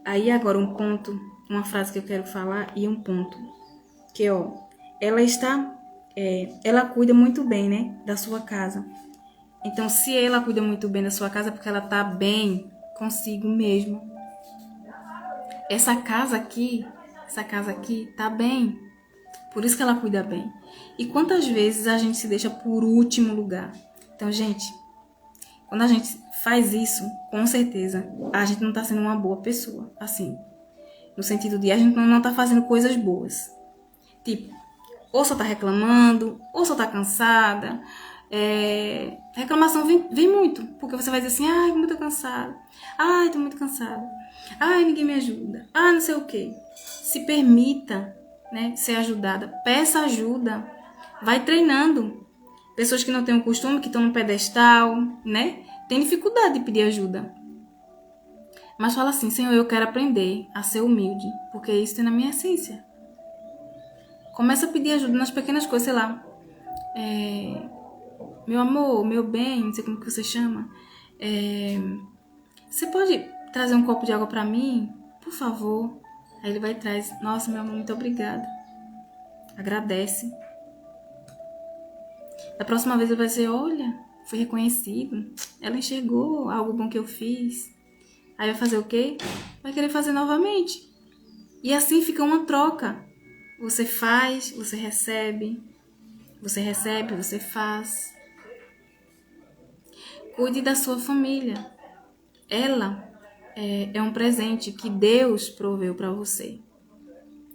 Aí agora um ponto, uma frase que eu quero falar e um ponto, que ela cuida muito bem, né, da sua casa. Então se ela cuida muito bem da sua casa, é porque ela tá bem consigo mesmo. Essa casa aqui tá bem, por isso que ela cuida bem. E quantas vezes a gente se deixa por último lugar? Então, gente, quando a gente faz isso, com certeza, a gente não tá sendo uma boa pessoa, assim, no sentido de a gente não tá fazendo coisas boas. Tipo, ou só tá reclamando, ou só tá cansada. Reclamação vem muito, porque você vai dizer assim, ai, tô muito cansada. Ai, tô muito cansada. Ai, ninguém me ajuda. Ah, não sei o quê. Se permita, né, ser ajudada. Peça ajuda. Vai treinando. Pessoas que não têm o costume, que estão no pedestal, né? Tem dificuldade de pedir ajuda. Mas fala assim, Senhor, eu quero aprender a ser humilde, porque isso tem na minha essência. Começa a pedir ajuda nas pequenas coisas, sei lá. Meu amor, meu bem, não sei como que você chama. Você pode trazer um copo de água pra mim? Por favor. Aí ele vai e traz. Nossa, meu amor, muito obrigada. Agradece. Da próxima vez ele vai dizer, olha, fui reconhecido. Ela enxergou algo bom que eu fiz. Aí vai fazer o quê? Vai querer fazer novamente. E assim fica uma troca. Você faz, você recebe. Você recebe, você faz. Cuide da sua família. Ela é um presente que Deus proveu para você.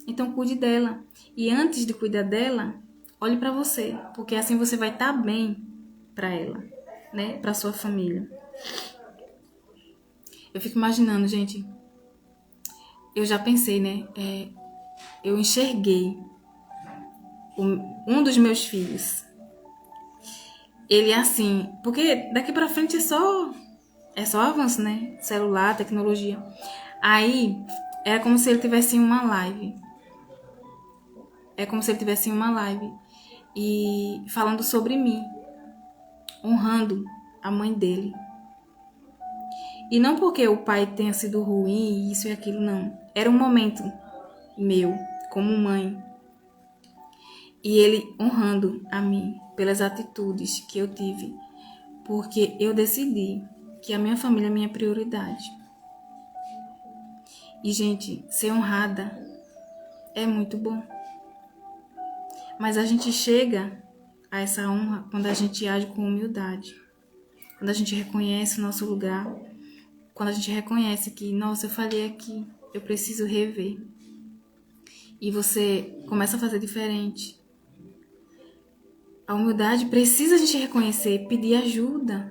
Então cuide dela. E antes de cuidar dela, olhe para você, porque assim você vai estar bem para ela, né? Para sua família. Eu fico imaginando, gente. Eu já pensei, né? Eu enxerguei um dos meus filhos. Ele é assim, porque daqui para frente é só avanço, né? Celular, tecnologia. Aí era como se ele tivesse uma live. É como se ele tivesse uma live e falando sobre mim, honrando a mãe dele. E não porque o pai tenha sido ruim, isso e aquilo, não. Era um momento meu, como mãe. E ele honrando a mim pelas atitudes que eu tive. Porque eu decidi que a minha família é minha prioridade. E, gente, ser honrada é muito bom. Mas a gente chega a essa honra quando a gente age com humildade. Quando a gente reconhece o nosso lugar. Quando a gente reconhece que, nossa, eu falhei aqui, eu preciso rever. E você começa a fazer diferente. A humildade precisa a gente reconhecer, pedir ajuda.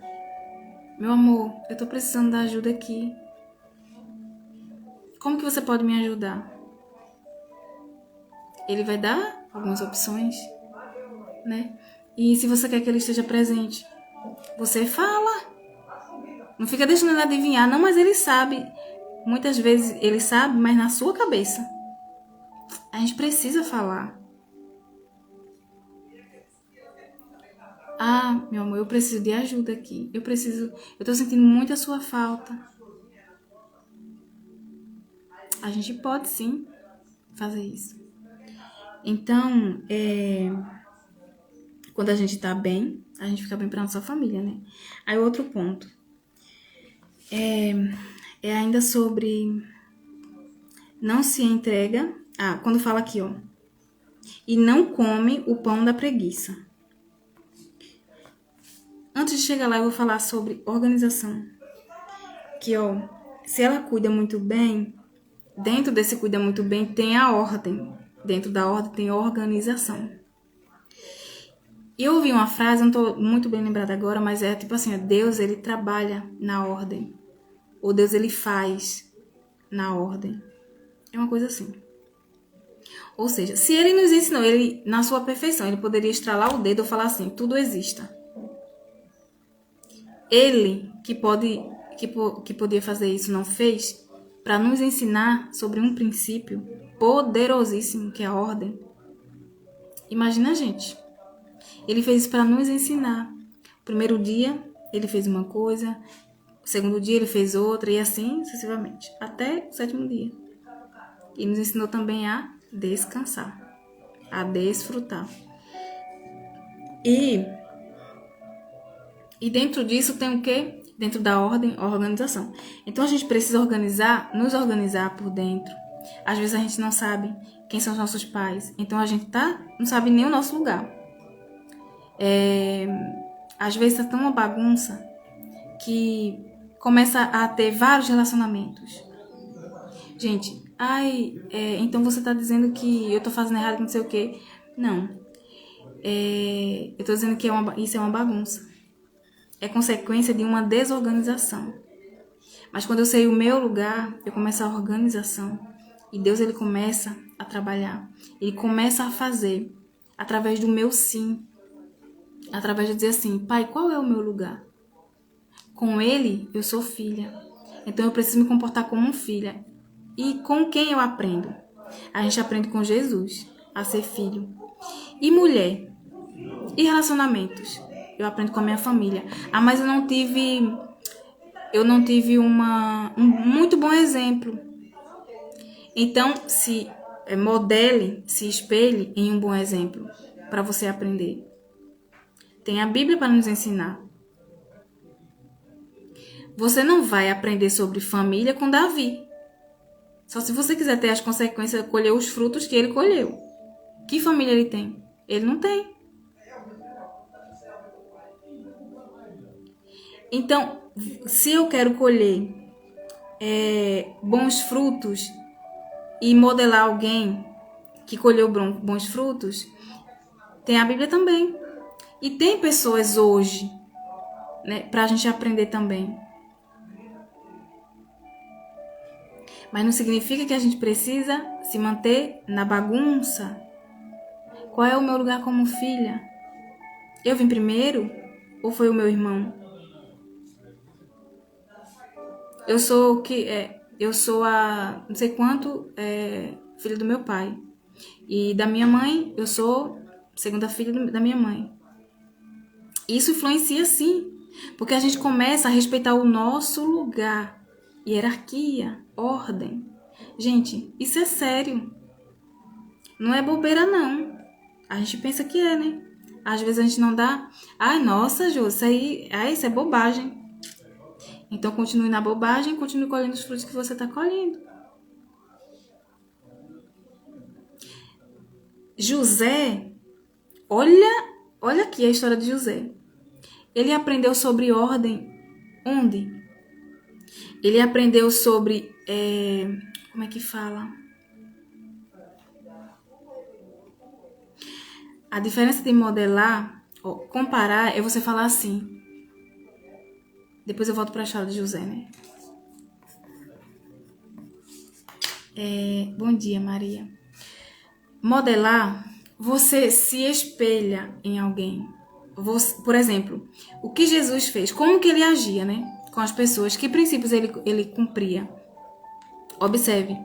Meu amor, eu tô precisando da ajuda aqui. Como que você pode me ajudar? Ele vai dar algumas opções, né? E se você quer que ele esteja presente, você fala. Não fica deixando ele adivinhar, não, mas ele sabe. Muitas vezes ele sabe, mas na sua cabeça. gente precisa falar. Ah, meu amor, eu preciso de ajuda aqui. Eu tô sentindo muito a sua falta. A gente pode sim fazer isso. Então, quando a gente tá bem, a gente fica bem pra nossa família, né? Aí outro ponto. É ainda sobre não se entrega. Ah, quando fala aqui, ó. E não come o pão da preguiça. Antes de chegar lá, eu vou falar sobre organização. Que, ó, se ela cuida muito bem, dentro desse cuida muito bem tem a ordem. Dentro da ordem tem a organização. E eu ouvi uma frase, não tô muito bem lembrada agora, mas é tipo assim, Deus, ele trabalha na ordem. Ou Deus, ele faz na ordem. É uma coisa assim. Ou seja, se ele nos ensinou, ele, na sua perfeição, ele poderia estralar o dedo e falar assim, tudo exista. Ele, que podia fazer isso, não fez, para nos ensinar sobre um princípio poderosíssimo, que é a ordem. Imagina a gente. Ele fez isso para nos ensinar. O primeiro dia, ele fez uma coisa, o segundo dia, ele fez outra, e assim sucessivamente, até o sétimo dia. E nos ensinou também a descansar, a desfrutar. E dentro disso tem o quê? Dentro da ordem, a organização. Então a gente precisa nos organizar por dentro. Às vezes a gente não sabe quem são os nossos pais. Então a gente não sabe nem o nosso lugar. Às vezes tá tão uma bagunça que começa a ter vários relacionamentos. Gente, então você tá dizendo que eu tô fazendo errado, não sei o quê. Não. Eu tô dizendo que isso é uma bagunça. É consequência de uma desorganização. Mas quando eu sei o meu lugar, eu começo a organização. E Deus, ele começa a trabalhar. Ele começa a fazer através do meu sim. Através de dizer assim, pai, qual é o meu lugar? Com ele, eu sou filha. Então eu preciso me comportar como filha. E com quem eu aprendo? A gente aprende com Jesus a ser filho. E mulher? E relacionamentos? Eu aprendo com a minha família. Ah, mas eu não tive um muito bom exemplo. Então, se modele, se espelhe em um bom exemplo para você aprender. Tem a Bíblia para nos ensinar. Você não vai aprender sobre família com Davi. Só se você quiser ter as consequências, colher os frutos que ele colheu. Que família ele tem? Ele não tem. Então, se eu quero colher bons frutos e modelar alguém que colheu bons frutos, tem a Bíblia também. E tem pessoas hoje, né, para a gente aprender também. Mas não significa que a gente precisa se manter na bagunça. Qual é o meu lugar como filha? Eu vim primeiro ou foi o meu irmão? Eu sou a não sei quanto filha do meu pai. E da minha mãe, eu sou segunda filha da minha mãe. Isso influencia sim, porque a gente começa a respeitar o nosso lugar, hierarquia, ordem. Gente, isso é sério. Não é bobeira, não. A gente pensa que é, né? Às vezes a gente não dá. Ai, nossa, Jô, isso é bobagem. Então continue na bobagem, continue colhendo os frutos que você está colhendo. José, olha aqui a história de José. Ele aprendeu sobre ordem onde? Ele aprendeu sobre, como é que fala? A diferença de modelar, comparar, é você falar assim. Depois eu volto para a história de José, né? Bom dia, Maria. Modelar, você se espelha em alguém. Por exemplo, o que Jesus fez, como que ele agia, né? Com as pessoas, que princípios ele cumpria. Observe.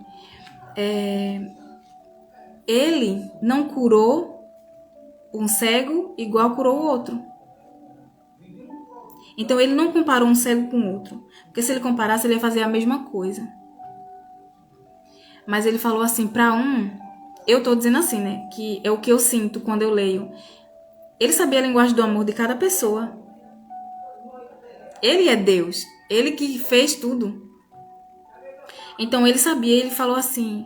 ele não curou um cego igual curou o outro. Então ele não comparou um cego com o outro, porque se ele comparasse ele ia fazer a mesma coisa. Mas ele falou assim, para um, eu tô dizendo assim, né, que é o que eu sinto quando eu leio. Ele sabia a linguagem do amor de cada pessoa. Ele é Deus, ele que fez tudo. Então ele sabia, ele falou assim,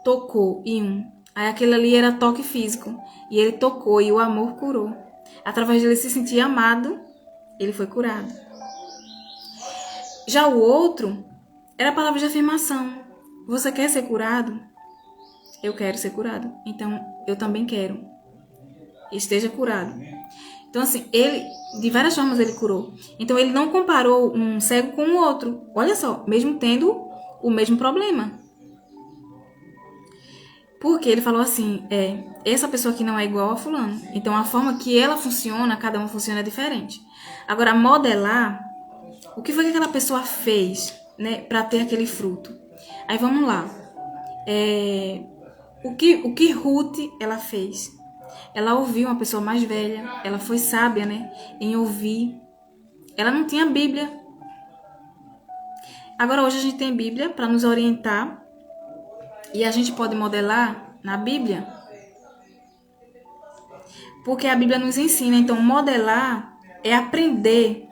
tocou em um. Aí aquele ali era toque físico. E ele tocou e o amor curou. Através dele se sentir amado, ele foi curado. Já o outro era palavra de afirmação. Você quer ser curado? Eu quero ser curado. Então eu também quero. Esteja curado. Então assim, ele, de várias formas ele curou. Então ele não comparou um cego com o outro. Olha só, mesmo tendo o mesmo problema. Porque ele falou assim, essa pessoa aqui não é igual a fulano. Então a forma que ela funciona, cada um funciona diferente. Agora, modelar, o que foi que aquela pessoa fez, né, para ter aquele fruto? Aí vamos lá. O que Ruth ela fez? Ela ouviu uma pessoa mais velha, ela foi sábia, né, em ouvir. Ela não tinha Bíblia. Agora hoje a gente tem Bíblia para nos orientar. E a gente pode modelar na Bíblia. Porque a Bíblia nos ensina. Então, modelar é aprender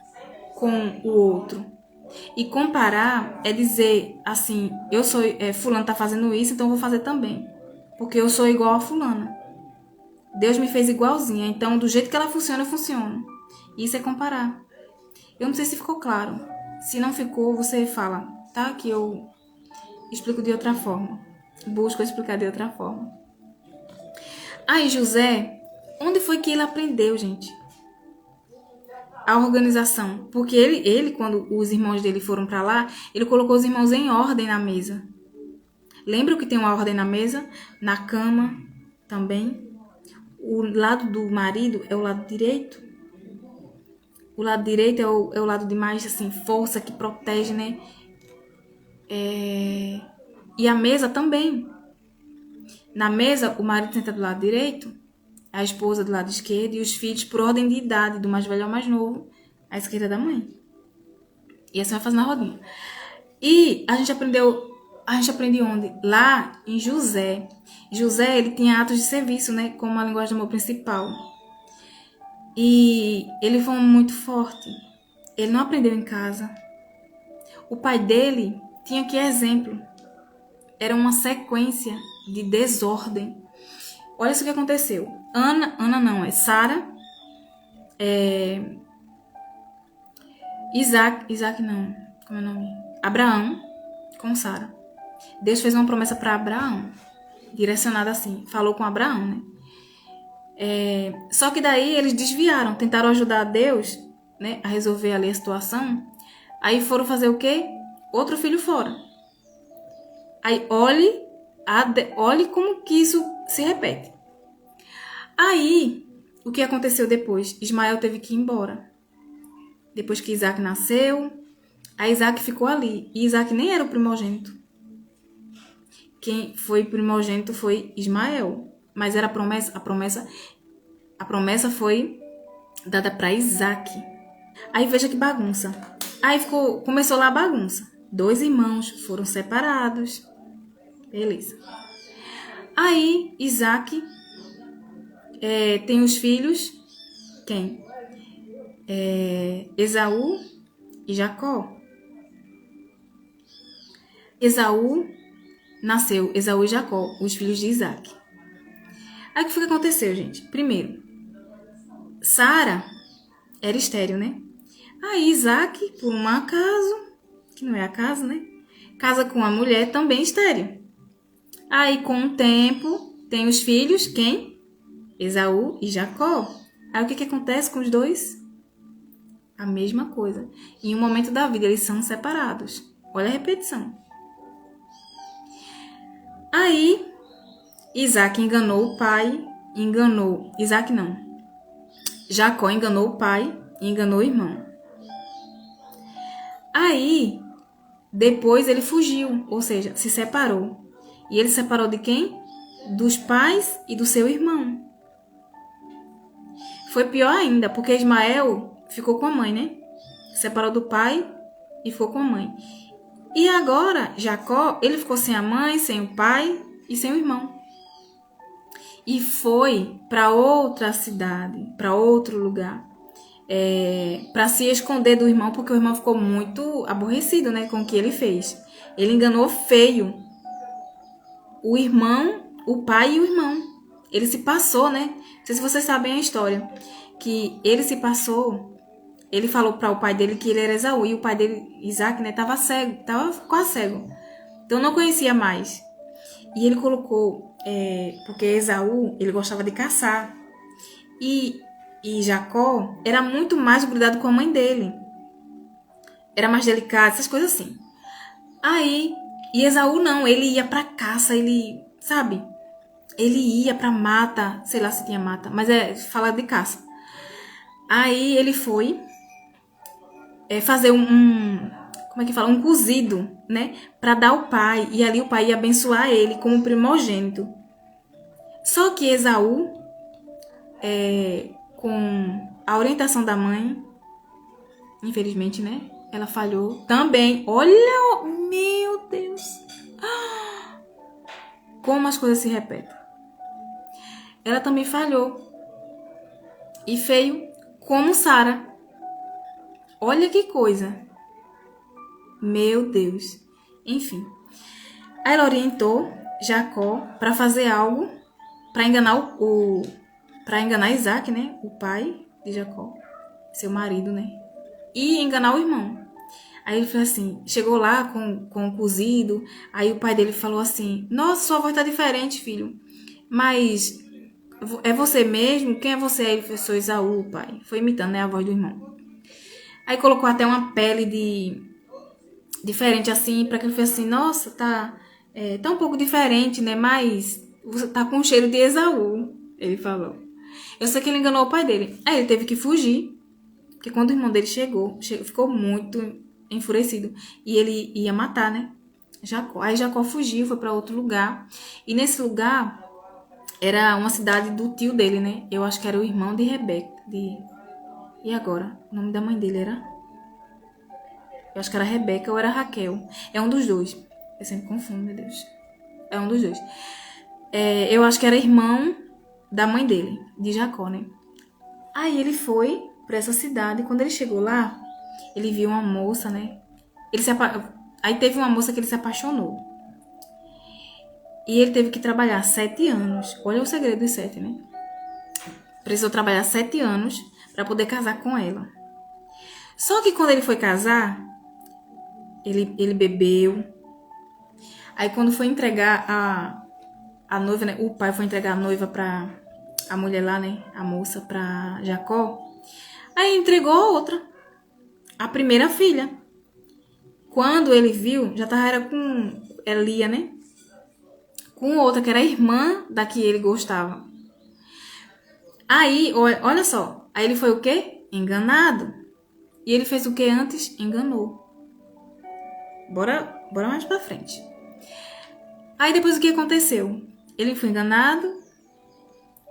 com o outro. E comparar é dizer assim, eu sou, fulano tá fazendo isso, então eu vou fazer também. Porque eu sou igual a fulana. Deus me fez igualzinha. Então, do jeito que ela funciona, eu funciono. Isso é comparar. Eu não sei se ficou claro. Se não ficou, você fala, tá? Que eu explico de outra forma. Busco explicar de outra forma. Aí José, onde foi que ele aprendeu, gente? A organização. Porque ele quando os irmãos dele foram para lá, ele colocou os irmãos em ordem na mesa. Lembra que tem uma ordem na mesa? Na cama também. O lado do marido é o lado direito. O lado direito é o lado de mais assim, força, que protege, né? E a mesa também. Na mesa, o marido senta do lado direito, a esposa do lado esquerdo e os filhos por ordem de idade, do mais velho ao mais novo, à esquerda da mãe. E assim vai fazendo a rodinha. E a gente aprende onde? Lá em José. José, ele tinha atos de serviço, né, como a linguagem do amor principal. E ele foi muito forte. Ele não aprendeu em casa. O pai dele tinha que exemplo. Era uma sequência de desordem. Olha isso que aconteceu. Sara, Isaac não, como é o nome? Abraão com Sara. Deus fez uma promessa para Abraão, direcionada assim, falou com Abraão, né? Só que daí eles desviaram, tentaram ajudar Deus, né, a resolver ali a situação. Aí foram fazer o quê? Outro filho fora. Aí olhe como que isso se repete. Aí, o que aconteceu depois? Ismael teve que ir embora. Depois que Isaac nasceu, a Isaac ficou ali. E Isaac nem era o primogênito. Quem foi primogênito foi Ismael. Mas era a promessa foi dada para Isaac. Aí veja que bagunça. Aí começou lá a bagunça. 2 irmãos foram separados. Beleza. Aí Isaac tem os filhos. Quem? Esaú e Jacó. Nasceu Esaú e Jacó, os filhos de Isaac. Aí o que foi que aconteceu, gente? Primeiro, Sara era estéril, né? Aí Isaac, por um acaso, que não é acaso, né? Casa com uma mulher também estéril. Aí, com o tempo, tem os filhos, quem? Esaú e Jacó. Aí, o que acontece com os dois? A mesma coisa. Em um momento da vida, eles são separados. Olha a repetição. Aí, Isaac enganou o pai, Jacó enganou o pai e enganou o irmão. Aí, depois ele fugiu, ou seja, se separou. E ele se separou de quem? dos pais e do seu irmão. Foi pior ainda, porque Ismael ficou com a mãe, né? Separou do pai e ficou com a mãe. E agora, Jacó, ele ficou sem a mãe, sem o pai e sem o irmão. E foi para outra cidade, para outro lugar, para se esconder do irmão, porque o irmão ficou muito aborrecido, né, com o que ele fez. Ele enganou feio o irmão, o pai e o irmão. Ele se passou, né? Não sei se vocês sabem a história, que ele se passou. Ele falou para o pai dele que ele era Esaú, e o pai dele, Isaac, né, estava cego, estava quase cego. Então não conhecia mais. E ele colocou, porque Esaú, ele gostava de caçar. E Jacó era muito mais grudado com a mãe dele. Era mais delicado, essas coisas assim. Aí, e Esaú não, ele ia pra caça, ele, sabe? Ele ia pra mata, sei lá se tinha mata, mas fala de caça. Aí ele foi fazer como é que fala? Um cozido, né? Pra dar ao pai. E ali o pai ia abençoar ele como primogênito. Só que Esaú, com a orientação da mãe, infelizmente, né? Ela falhou também. Olha, meu Deus! Como as coisas se repetem. Ela também falhou. E feio como Sara. Olha que coisa. Meu Deus. Enfim. Aí ela orientou Jacó para fazer algo para enganar para enganar Isaac, né? O pai de Jacó, seu marido, né? E enganar o irmão. Aí ele falou assim, chegou lá com o cozido, aí o pai dele falou assim, nossa, sua voz tá diferente, filho. Mas é você mesmo? Quem é você? Aí ele falou, sou Esaú, pai. Foi imitando, né, a voz do irmão. Aí colocou até uma pele diferente assim, para que ele fosse assim, nossa, tá um pouco diferente, né? Mas você tá com o cheiro de Esaú, ele falou. Eu sei que ele enganou o pai dele. Aí ele teve que fugir, porque quando o irmão dele chegou, ficou muito enfurecido. E ele ia matar, né? Jacó. Aí Jacó fugiu, foi para outro lugar. E nesse lugar era uma cidade do tio dele, né? Eu acho que era o irmão de Rebeca. E agora? O nome da mãe dele era? Eu acho que era Rebeca ou era Raquel. É um dos dois. Eu sempre confundo, meu Deus. É um dos dois. Eu acho que era irmão da mãe dele, de Jacó, né? Aí ele foi para essa cidade. Quando ele chegou lá, ele viu uma moça, né? Aí teve uma moça que ele se apaixonou. E ele teve que trabalhar 7 anos. Olha o segredo dos 7, né? Precisou trabalhar 7 anos para poder casar com ela. Só que quando ele foi casar, ele bebeu. Aí quando foi entregar a noiva, né? O pai foi entregar a noiva pra a mulher lá, né? A moça pra Jacó. Aí entregou a outra. A primeira filha. Quando ele viu, já tava era com Lia, né? Com outra, que era a irmã da que ele gostava. Aí, olha só. Aí ele foi o quê? Enganado. E ele fez o que antes? Enganou. Bora mais pra frente. Aí depois o que aconteceu? Ele foi enganado.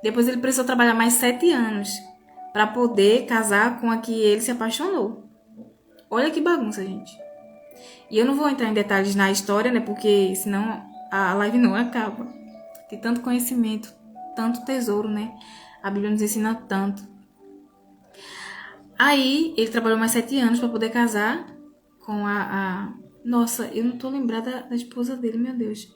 Depois ele precisou trabalhar mais 7 anos para poder casar com a que ele se apaixonou. Olha que bagunça, gente. E eu não vou entrar em detalhes na história, né? Porque senão a live não acaba. Tem tanto conhecimento, tanto tesouro, né? A Bíblia nos ensina tanto. Aí ele trabalhou mais 7 anos para poder casar com Nossa, eu não tô lembrada da esposa dele, meu Deus.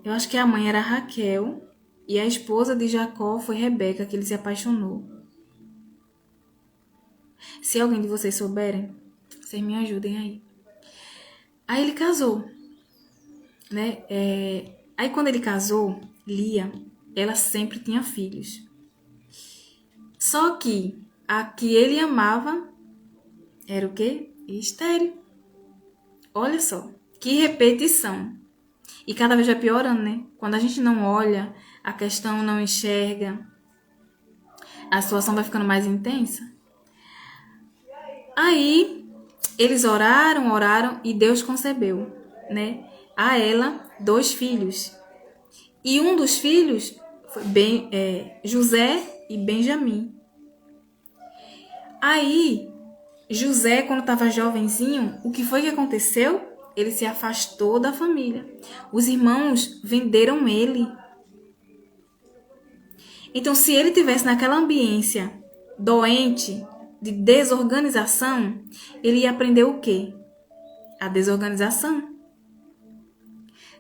Eu acho que a mãe era Raquel e a esposa de Jacó foi Rebeca, que ele se apaixonou. Se alguém de vocês souberem, vocês me ajudem aí. Aí ele casou, né? Aí quando ele casou, Lia, ela sempre tinha filhos. Só que a que ele amava era o quê? Estéril. Olha só, que repetição. E cada vez vai piorando, né? Quando a gente não olha, a questão não enxerga, a situação vai ficando mais intensa. Aí, eles oraram e Deus concebeu, né? A ela 2 filhos. E um dos filhos foi José e Benjamim. Aí, José, quando estava jovenzinho, o que foi que aconteceu? Ele se afastou da família. Os irmãos venderam ele. Então, se ele tivesse naquela ambiência doente, de desorganização, ele ia aprender o quê? A desorganização.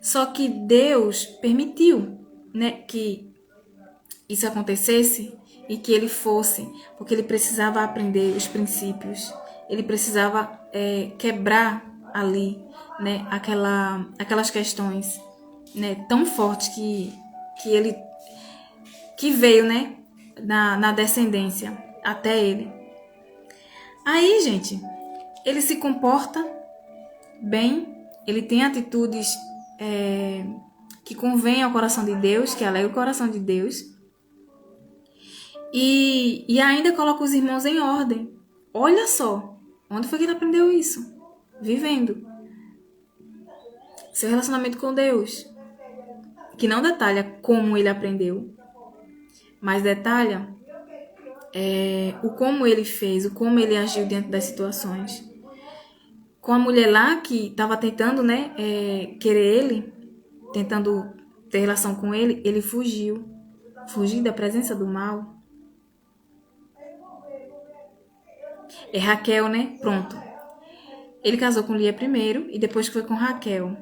Só que Deus permitiu, né, que isso acontecesse e que ele fosse, porque ele precisava aprender os princípios, ele precisava quebrar ali, né, aquelas questões, né, tão fortes que veio, né, na descendência até ele. Aí, gente, ele se comporta bem, ele tem atitudes que convêm ao coração de Deus, que alegra o coração de Deus. E ainda coloca os irmãos em ordem. Olha só, onde foi que ele aprendeu isso? Vivendo. Seu relacionamento com Deus. Que não detalha como ele aprendeu, mas detalha o como ele fez, o como ele agiu dentro das situações. Com a mulher lá que estava tentando, né, querer ele, tentando ter relação com ele, ele fugiu. Fugiu da presença do mal. É Raquel, né? Pronto. Ele casou com Lia primeiro e depois foi com Raquel.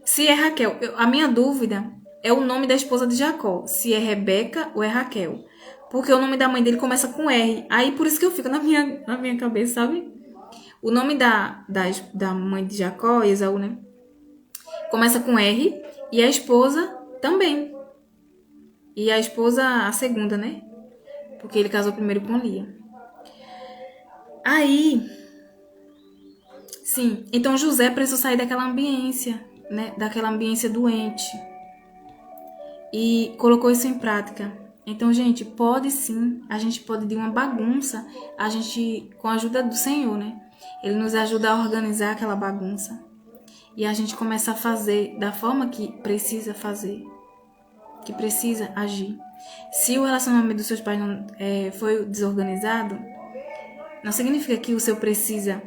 Se é Raquel, a minha dúvida é o nome da esposa de Jacó. Se é Rebeca ou é Raquel. Porque o nome da mãe dele começa com R. Aí por isso que eu fico na minha cabeça, sabe? O nome da mãe de Jacó, Esaú, né? Começa com R e a esposa também. E a esposa, a segunda, né? Porque ele casou primeiro com Lia. Aí, sim, então José precisou sair daquela ambiência, né? Daquela ambiência doente. E colocou isso em prática. Então, gente, pode sim, a gente pode de uma bagunça, a gente, com a ajuda do Senhor, né? Ele nos ajuda a organizar aquela bagunça. E a gente começa a fazer da forma que precisa fazer, que precisa agir. Se o relacionamento dos seus pais não foi desorganizado, não significa que o seu precisa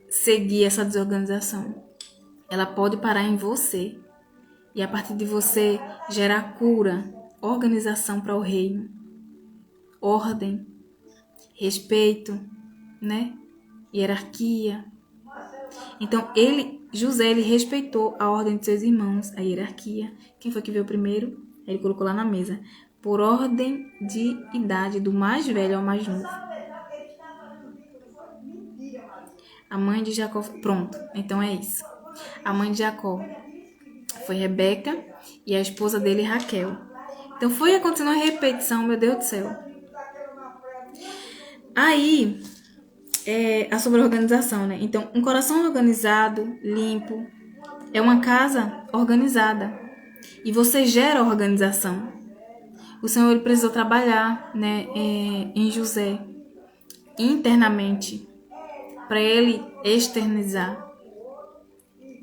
seguir essa desorganização. Ela pode parar em você. E a partir de você gerar cura, organização para o reino, ordem, respeito, né? Hierarquia. Então, José, ele respeitou a ordem de seus irmãos, a hierarquia. Quem foi que veio primeiro? Ele colocou lá na mesa. Por ordem de idade, do mais velho ao mais novo. A mãe de Jacó... Pronto, então é isso. A mãe de Jacó foi Rebeca e a esposa dele, Raquel. Então, foi acontecendo uma repetição, meu Deus do céu. Aí, a sobre-organização, né? Então, um coração organizado, limpo, é uma casa organizada. E você gera organização. O Senhor ele precisou trabalhar, né, em José, internamente, para ele externizar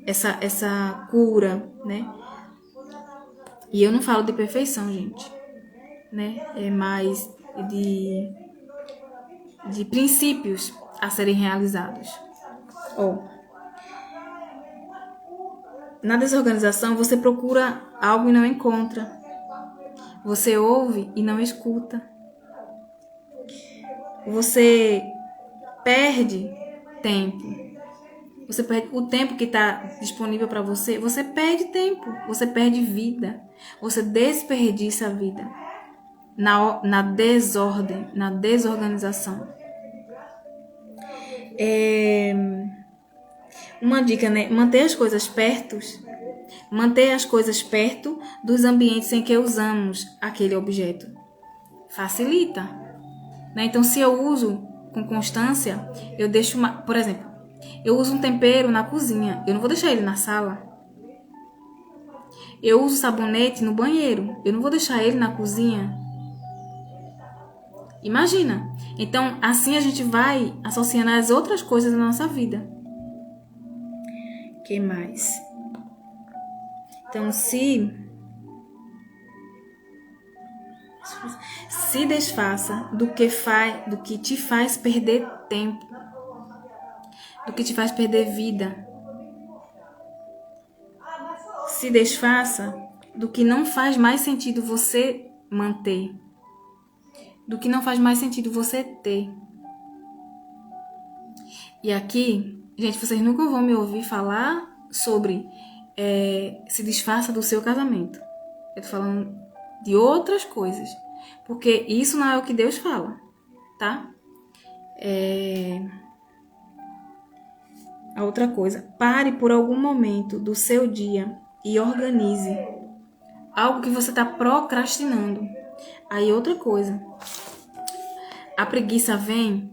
essa cura, né? E eu não falo de perfeição, gente, né? É mais de princípios a serem realizados. Na desorganização, você procura algo e não encontra. Você ouve e não escuta. Você perde tempo. Você perde o tempo que está disponível para você. Você perde tempo. Você perde vida. Você desperdiça a vida na desordem, na desorganização. Uma dica, né? Manter as coisas perto dos ambientes em que usamos aquele objeto. Facilita, né? Então, se eu uso com constância, eu deixo por exemplo, eu uso um tempero na cozinha, eu não vou deixar ele na sala. Eu uso sabonete no banheiro, eu não vou deixar ele na cozinha. Imagina. Então, assim a gente vai associando as outras coisas na nossa vida. Que mais? Então, se Se desfaça do que te faz perder tempo, do que te faz perder vida. Se desfaça do que não faz mais sentido você manter, do que não faz mais sentido você ter. E aqui, gente, vocês nunca vão me ouvir falar sobre se desfaça do seu casamento. Eu tô falando de outras coisas, porque isso não é o que Deus fala, tá? A outra coisa, pare por algum momento do seu dia e organize algo que você está procrastinando. Aí outra coisa, a preguiça vem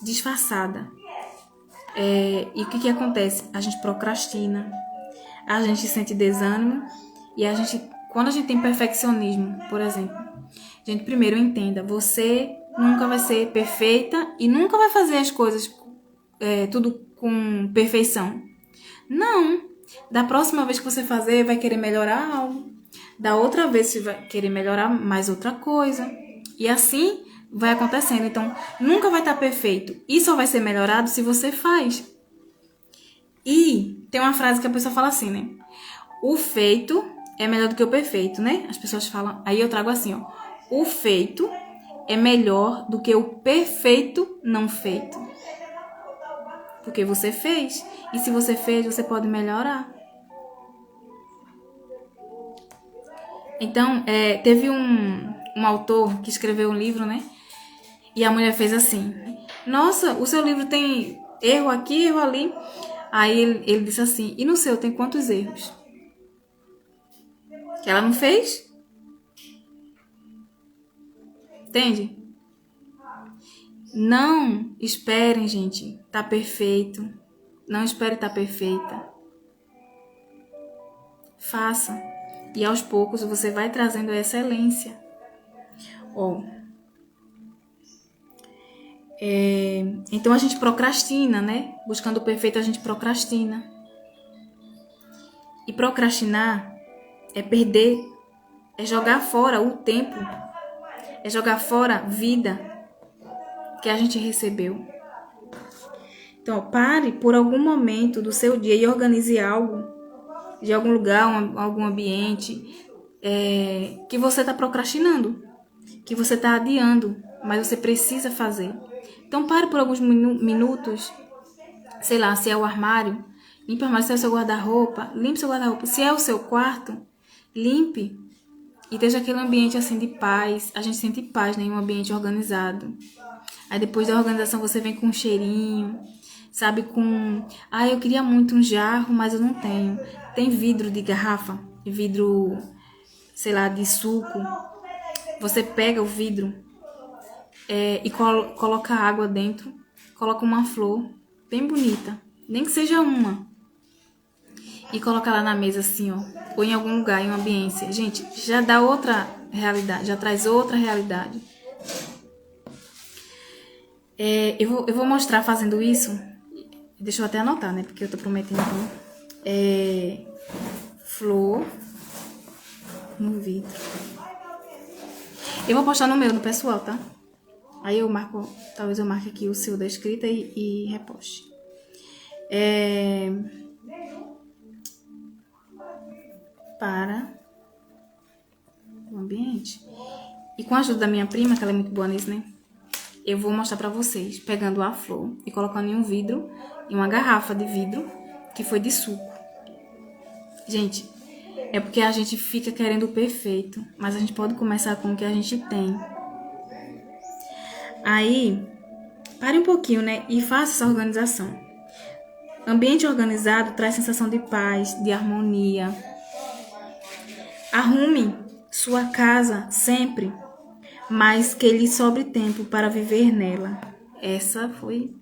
disfarçada. E o que acontece? A gente procrastina, a gente sente desânimo e quando a gente tem perfeccionismo, por exemplo, gente, primeiro entenda, você nunca vai ser perfeita e nunca vai fazer as coisas tudo com perfeição. Não. Da próxima vez que você fazer, vai querer melhorar algo. Da outra vez, você vai querer melhorar mais outra coisa. E assim vai acontecendo. Então, nunca vai estar perfeito. E só vai ser melhorado se você faz. E tem uma frase que a pessoa fala assim, né? O feito é melhor do que o perfeito, né? As pessoas falam... Aí eu trago assim, ó. O feito é melhor do que o perfeito não feito. Porque você fez. E se você fez, você pode melhorar. Então, teve um autor que escreveu um livro, né? E a mulher fez assim. Nossa, o seu livro tem erro aqui, erro ali. Aí ele disse assim, e no seu tem quantos erros? Que ela não fez? Entende? Não esperem, gente, tá perfeito. Não espere estar perfeita. Faça. E aos poucos você vai trazendo a excelência. Então a gente procrastina, né? Buscando o perfeito, a gente procrastina. E procrastinar é perder, é jogar fora o tempo, é jogar fora a vida que a gente recebeu. Então, pare por algum momento do seu dia e organize algo, de algum lugar, algum ambiente, que você está procrastinando, que você está adiando, mas você precisa fazer. Então, pare por alguns minutos, sei lá, se é o armário, limpe o armário, se é o seu guarda-roupa, limpe seu guarda-roupa. Se é o seu quarto, limpe e deixe aquele ambiente assim de paz. A gente sente paz, né, em um ambiente organizado. Aí depois da organização você vem com um cheirinho, sabe, eu queria muito um jarro, mas eu não tenho. Tem vidro de garrafa, vidro, sei lá, de suco. Você pega o vidro e coloca água dentro, coloca uma flor bem bonita, nem que seja uma, e coloca lá na mesa assim, ó, ou em algum lugar, em uma ambiência. Gente, já dá outra realidade, já traz outra realidade. Eu vou mostrar fazendo isso. Deixa eu até anotar, né? Porque eu tô prometendo. Flor no vidro. Eu vou postar no meu, no pessoal, tá? Aí eu marco, talvez eu marque aqui o seu da escrita e reposte. Para o ambiente. E com a ajuda da minha prima, que ela é muito boa nisso, né? Eu vou mostrar pra vocês, pegando a flor e colocando em um vidro, em uma garrafa de vidro, que foi de suco. Gente, é porque a gente fica querendo o perfeito, mas a gente pode começar com o que a gente tem. Aí, pare um pouquinho, né? E faça essa organização. Ambiente organizado traz sensação de paz, de harmonia. Arrume sua casa sempre, mas que lhe sobre tempo para viver nela. Essa foi.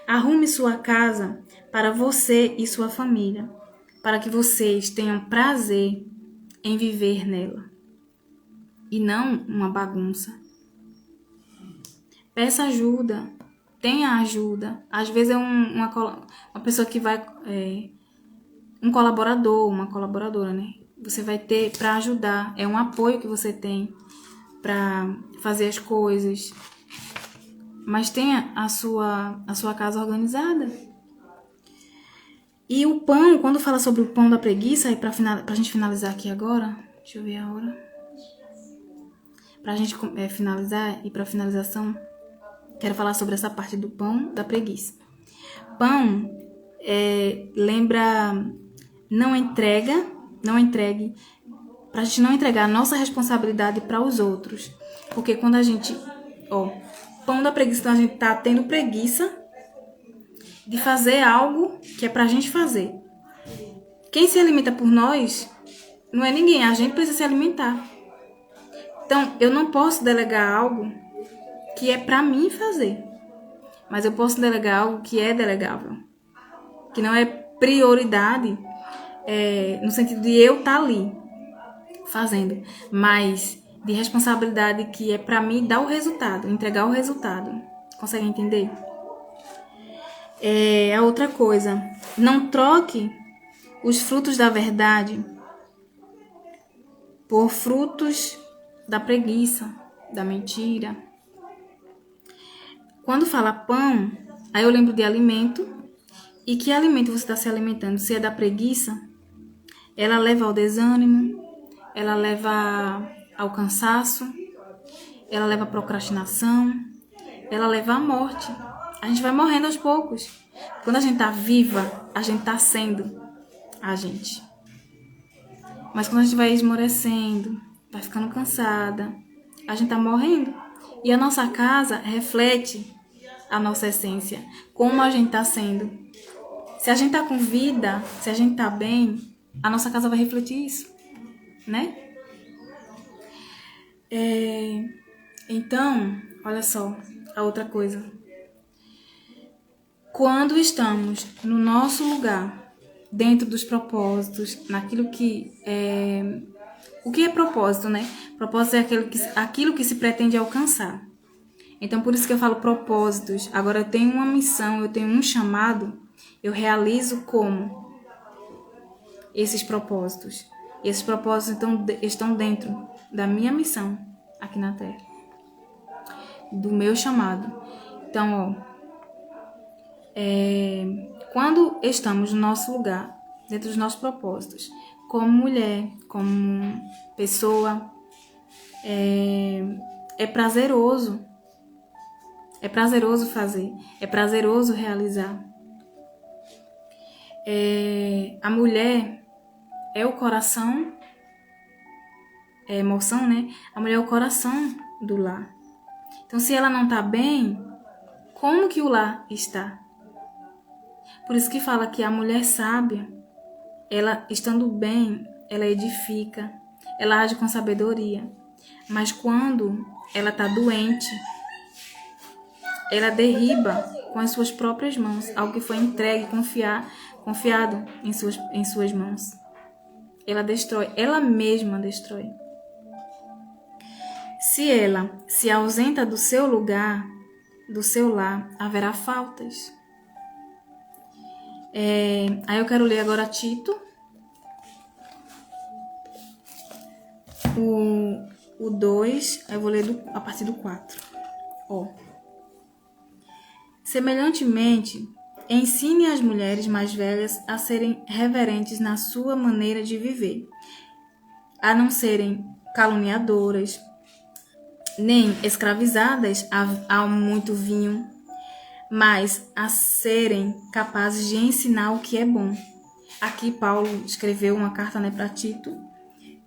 Arrume sua casa para você e sua família, para que vocês tenham prazer em viver nela e não uma bagunça. Peça ajuda, tenha ajuda. Às vezes é uma pessoa que vai, um colaborador, uma colaboradora, né? Você vai ter para ajudar, é um apoio que você tem. para fazer as coisas, mas tenha a sua casa organizada. E o pão, quando fala sobre o pão da preguiça, e pra gente finalizar aqui agora, deixa eu ver a hora. Pra gente finalizar, e pra finalização, quero falar sobre essa parte do pão da preguiça. Pão lembra não entregue, pra gente não entregar a nossa responsabilidade para os outros. Porque quando a gente, pão da preguiça, então a gente tá tendo preguiça de fazer algo que é pra gente fazer. Quem se alimenta por nós não é ninguém, a gente precisa se alimentar. Então, eu não posso delegar algo que é pra mim fazer, mas eu posso delegar algo que é delegável, que não é prioridade, no sentido de eu estar ali fazendo, mas de responsabilidade que é pra mim dar o resultado, entregar o resultado. Consegue entender? A outra coisa, não troque os frutos da verdade por frutos da preguiça, da mentira. Quando fala pão, aí eu lembro de alimento. E que alimento você está se alimentando? Se é da preguiça, ela leva ao desânimo, ela leva ao cansaço, ela leva à procrastinação, ela leva à morte. A gente vai morrendo aos poucos. Quando a gente está viva, a gente está sendo a gente. Mas quando a gente vai esmorecendo, vai ficando cansada, a gente está morrendo. E a nossa casa reflete a nossa essência, como a gente está sendo. Se a gente está com vida, se a gente está bem, a nossa casa vai refletir isso, né? Então, olha só, a outra coisa. Quando estamos no nosso lugar, dentro dos propósitos, naquilo que é... O que é propósito, né? Propósito é aquilo que se pretende alcançar. Então, por isso que eu falo propósitos. Agora, eu tenho uma missão, eu tenho um chamado, eu realizo como esses propósitos. E esses propósitos estão dentro da minha missão aqui na Terra, do meu chamado. Então, quando estamos no nosso lugar, dentro dos nossos propósitos, como mulher, como pessoa, é prazeroso. É prazeroso fazer, é prazeroso realizar. A mulher é o coração, é emoção, né? A mulher é o coração do lar. Então, se ela não está bem, como que o lar está? Por isso que fala que a mulher sábia, ela estando bem, ela edifica, ela age com sabedoria. Mas quando ela está doente, ela derriba com as suas próprias mãos algo que foi entregue, confiado em suas mãos. Ela destrói, ela mesma destrói. Se ela se ausenta do seu lugar, do seu lar, haverá faltas. Aí eu quero ler agora Tito, o 2, eu vou ler a partir do 4. Semelhantemente, ensine as mulheres mais velhas a serem reverentes na sua maneira de viver, a não serem caluniadoras, nem escravizadas a muito vinho, mas a serem capazes de ensinar o que é bom. Aqui Paulo escreveu uma carta, né, para Tito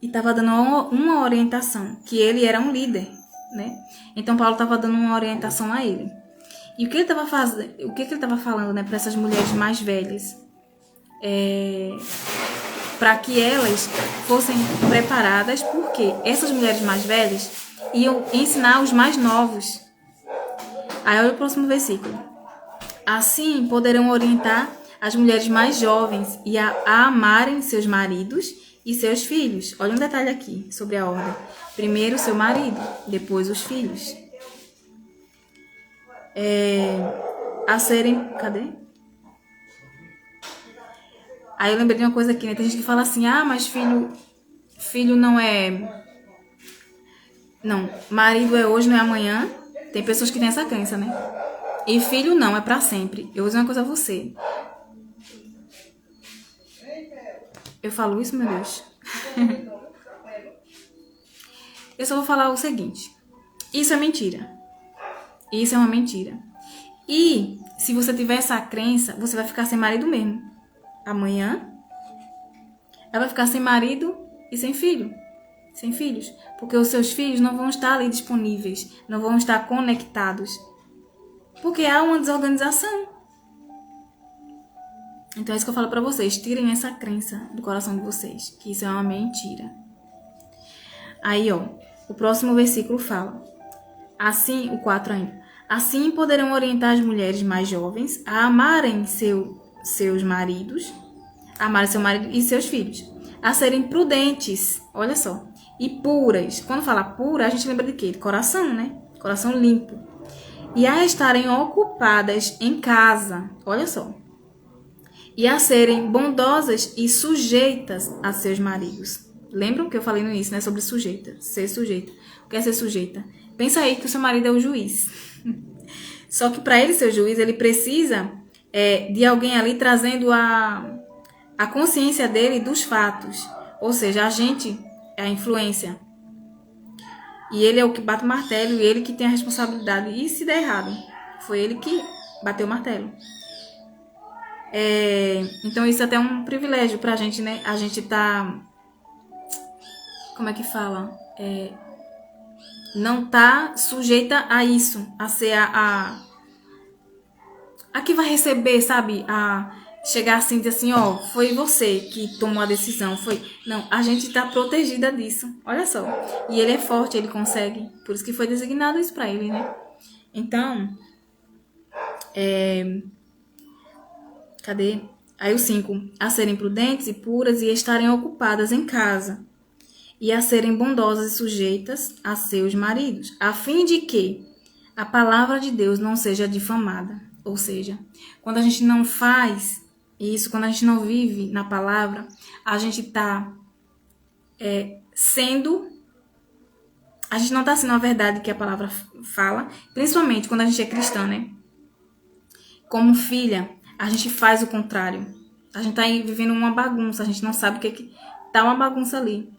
e estava dando uma orientação, que ele era um líder, né? Então Paulo estava dando uma orientação a ele. E o que ele estava fazendo, o que ele estava falando, né, para essas mulheres mais velhas, para que elas fossem preparadas, porque essas mulheres mais velhas iam ensinar os mais novos. Aí olha o próximo versículo. Assim poderão orientar as mulheres mais jovens e a amarem seus maridos e seus filhos. Olha um detalhe aqui sobre a ordem. Primeiro seu marido, depois os filhos. A serem... Cadê? Aí eu lembrei de uma coisa aqui, né? Tem gente que fala assim, mas filho não é... Não, marido é hoje, não é amanhã. Tem pessoas que têm essa crença, né? E filho não, é pra sempre. Eu vou dizer uma coisa a você. Eu falo isso, meu Deus. Eu só vou falar o seguinte. Isso é mentira. Isso é uma mentira. E se você tiver essa crença, você vai ficar sem marido mesmo. Amanhã, ela vai ficar sem marido e sem filho. Sem filhos. Porque os seus filhos não vão estar ali disponíveis. Não vão estar conectados. Porque há uma desorganização. Então é isso que eu falo pra vocês. Tirem essa crença do coração de vocês. Que isso é uma mentira. Aí, ó. O próximo versículo fala. Assim, o 4 ainda. Assim poderão orientar as mulheres mais jovens a amarem seus maridos. Amarem seu marido e seus filhos. A serem prudentes. Olha só. E puras. Quando fala pura, a gente lembra de quê? De coração, né? Coração limpo. E a estarem ocupadas em casa. Olha só. E a serem bondosas e sujeitas a seus maridos. Lembram que eu falei no início, né? Sobre sujeita. Ser sujeita. O que é ser sujeita? Pensa aí que o seu marido é o juiz. Só que para ele ser o juiz, ele precisa de alguém ali trazendo a consciência dele dos fatos. Ou seja, a gente é a influência. E ele é o que bate o martelo e ele que tem a responsabilidade. E se der errado? Foi ele que bateu o martelo. Então isso até é um privilégio pra gente, né? A gente tá... Como é que fala? Não tá sujeita a isso. A ser a que vai receber, sabe? A chegar assim e dizer assim, ó, foi você que tomou a decisão. Não, a gente tá protegida disso. Olha só. E ele é forte, ele consegue. Por isso que foi designado isso pra ele, né? Então... Cadê? Aí o 5. A serem prudentes e puras e estarem ocupadas em casa. E a serem bondosas e sujeitas a seus maridos. A fim de que a palavra de Deus não seja difamada. Ou seja, quando a gente não faz isso, quando a gente não vive na palavra, a gente está sendo... A gente não está sendo a verdade que a palavra fala. Principalmente quando a gente é cristã, né? Como filha... A gente faz o contrário. A gente tá aí vivendo uma bagunça. A gente não sabe o que tá uma bagunça ali.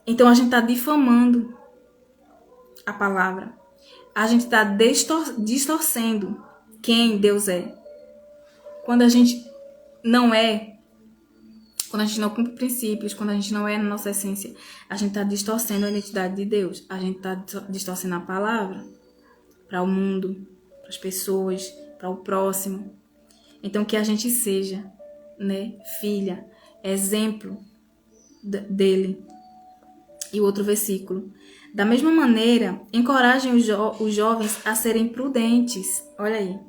Então a gente tá difamando a palavra. A gente tá distorcendo quem Deus é. Quando a gente não é, quando a gente não cumpre princípios, quando a gente não é na nossa essência, a gente tá distorcendo a identidade de Deus. A gente tá distorcendo a palavra para o mundo, para as pessoas, para o próximo. Então que a gente seja, né, filha, exemplo dele. E o outro versículo. Da mesma maneira, encorajem os jovens a serem prudentes. Olha aí.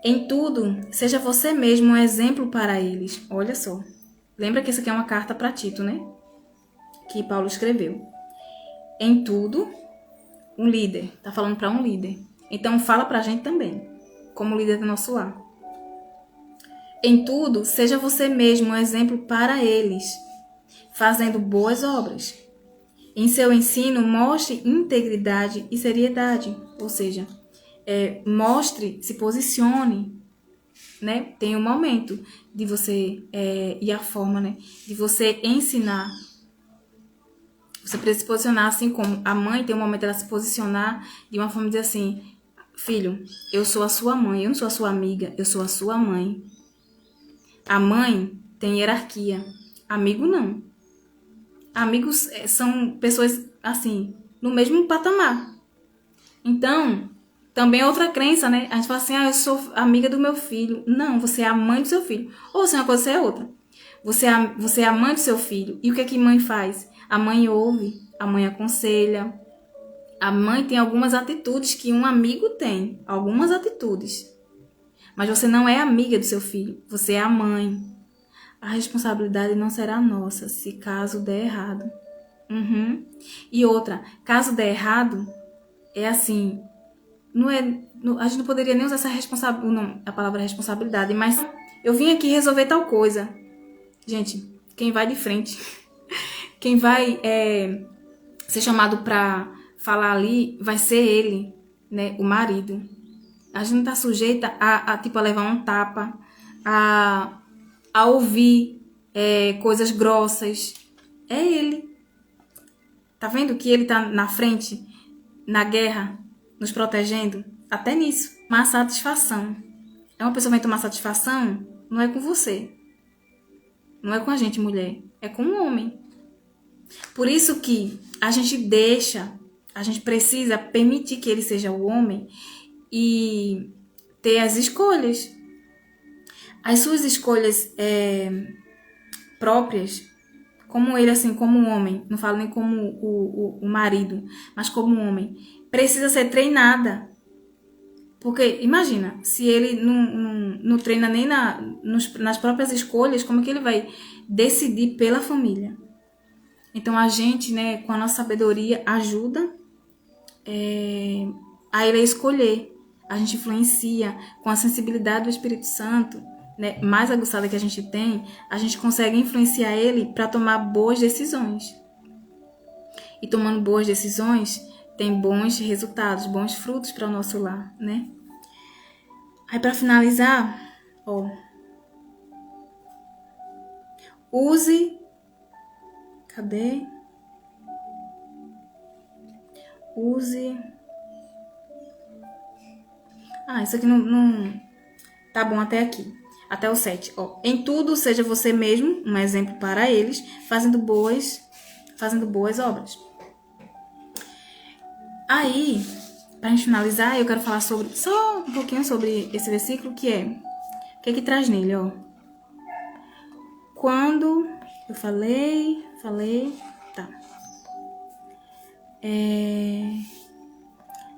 Em tudo, seja você mesmo um exemplo para eles. Olha só. Lembra que essa aqui é uma carta para Tito, né? Que Paulo escreveu. Em tudo, um líder. Tá falando para um líder. Então fala pra gente também, como líder do nosso lar. Em tudo, seja você mesmo um exemplo para eles, fazendo boas obras. Em seu ensino, mostre integridade e seriedade. Ou seja, mostre, se posicione, né? Tem um momento de você, e a forma, né? De você ensinar. Você precisa se posicionar assim como a mãe tem um momento dela se posicionar de uma forma de dizer assim... Filho, eu sou a sua mãe, eu não sou a sua amiga, eu sou a sua mãe. A mãe tem hierarquia, amigo não. Amigos são pessoas, assim, no mesmo patamar. Então, também é outra crença, né? A gente fala assim, eu sou amiga do meu filho. Não, você é a mãe do seu filho. Ou se é uma coisa, você é outra. Você é a mãe do seu filho. E o que é que mãe faz? A mãe ouve, a mãe aconselha. A mãe tem algumas atitudes que um amigo tem. Algumas atitudes. Mas você não é amiga do seu filho. Você é a mãe. A responsabilidade não será nossa se caso der errado. E outra, caso der errado, é assim... a gente não poderia nem usar a palavra responsabilidade, mas eu vim aqui resolver tal coisa. Gente, quem vai de frente, quem vai ser chamado para falar ali, vai ser ele, né, o marido. A gente não tá sujeita a levar um tapa, a ouvir coisas grossas. É ele. Tá vendo que ele tá na frente, na guerra, nos protegendo? Até nisso. Uma satisfação. É uma pessoa que vai tomar satisfação, não é com você. Não é com a gente, mulher. É com o homem. Por isso que a gente precisa permitir que ele seja o homem e ter as escolhas. As suas escolhas próprias, como ele, assim, como um homem, não falo nem como o marido, mas como um homem, precisa ser treinada. Porque, imagina, se ele não treina nem nas próprias escolhas, como é que ele vai decidir pela família? Então, a gente, né, com a nossa sabedoria, ajuda a ele a escolher. A gente influencia com a sensibilidade do Espírito Santo, né, mais aguçada que a gente tem, a gente consegue influenciar ele para tomar boas decisões. E tomando boas decisões, tem bons resultados, bons frutos para o nosso lar, né? Aí, para finalizar, use... Cadê? Use... Isso aqui não... Tá bom até aqui. Até o 7. Em tudo, seja você mesmo um exemplo para eles, fazendo boas obras. Aí, pra gente finalizar, eu quero falar só um pouquinho sobre esse versículo, que é... O que é que traz nele, Quando eu falei... Tá.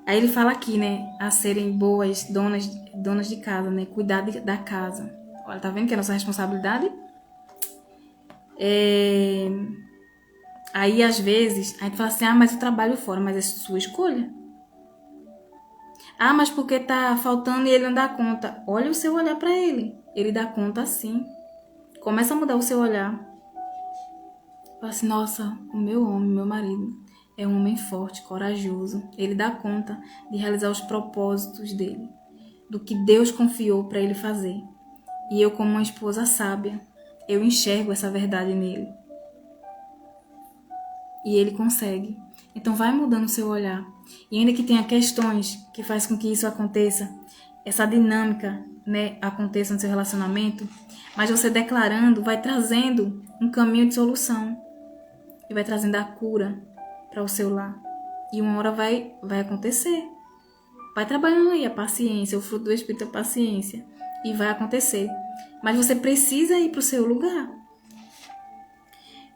Aí ele fala aqui, né? A serem boas donas de casa, né? Cuidar da casa. Olha, tá vendo que é a nossa responsabilidade? Aí, às vezes, a gente fala assim, mas eu trabalho fora, mas é sua escolha. Mas porque tá faltando e ele não dá conta. Olha o seu olhar pra ele. Ele dá conta sim. Começa a mudar o seu olhar. Fala assim, nossa, o meu homem, meu marido, é um homem forte, corajoso. Ele dá conta de realizar os propósitos dele, do que Deus confiou para ele fazer. E eu, como uma esposa sábia, eu enxergo essa verdade nele. E ele consegue. Então vai mudando o seu olhar. E ainda que tenha questões que faz com que isso aconteça, essa dinâmica, né, aconteça no seu relacionamento, mas você declarando vai trazendo um caminho de solução. E vai trazendo a cura para o seu lar. E uma hora vai acontecer. Vai trabalhando aí a paciência, o fruto do Espírito é a paciência. E vai acontecer. Mas você precisa ir para o seu lugar.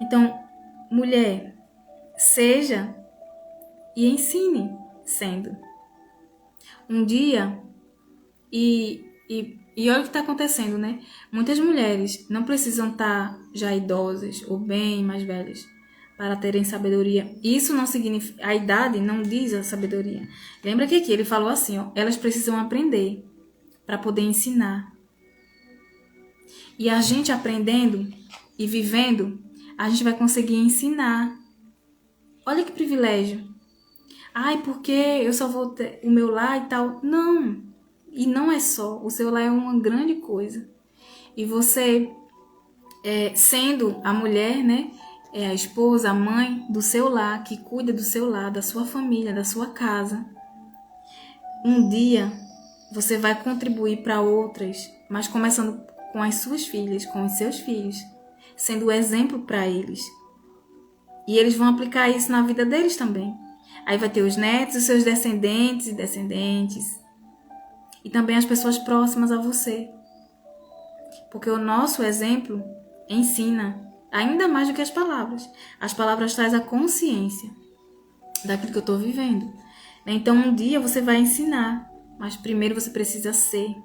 Então, mulher, seja e ensine sendo. Um dia, e olha o que está acontecendo, né? Muitas mulheres não precisam estar já idosas ou bem mais velhas para terem sabedoria. Isso não significa... A idade não diz a sabedoria. Lembra que aqui ele falou assim, elas precisam aprender para poder ensinar. E a gente aprendendo e vivendo, a gente vai conseguir ensinar. Olha que privilégio. Porque eu só vou ter o meu lar e tal. Não. E não é só. O seu lar é uma grande coisa. E você, sendo a mulher, né? É a esposa, a mãe do seu lar, que cuida do seu lar, da sua família, da sua casa. Um dia você vai contribuir para outras, mas começando com as suas filhas, com os seus filhos, sendo o exemplo para eles. E eles vão aplicar isso na vida deles também. Aí vai ter os netos, os seus descendentes e descendentes. E também as pessoas próximas a você. Porque o nosso exemplo ensina ainda mais do que as palavras. As palavras trazem a consciência daquilo que eu estou vivendo. Então, um dia você vai ensinar, mas primeiro você precisa ser.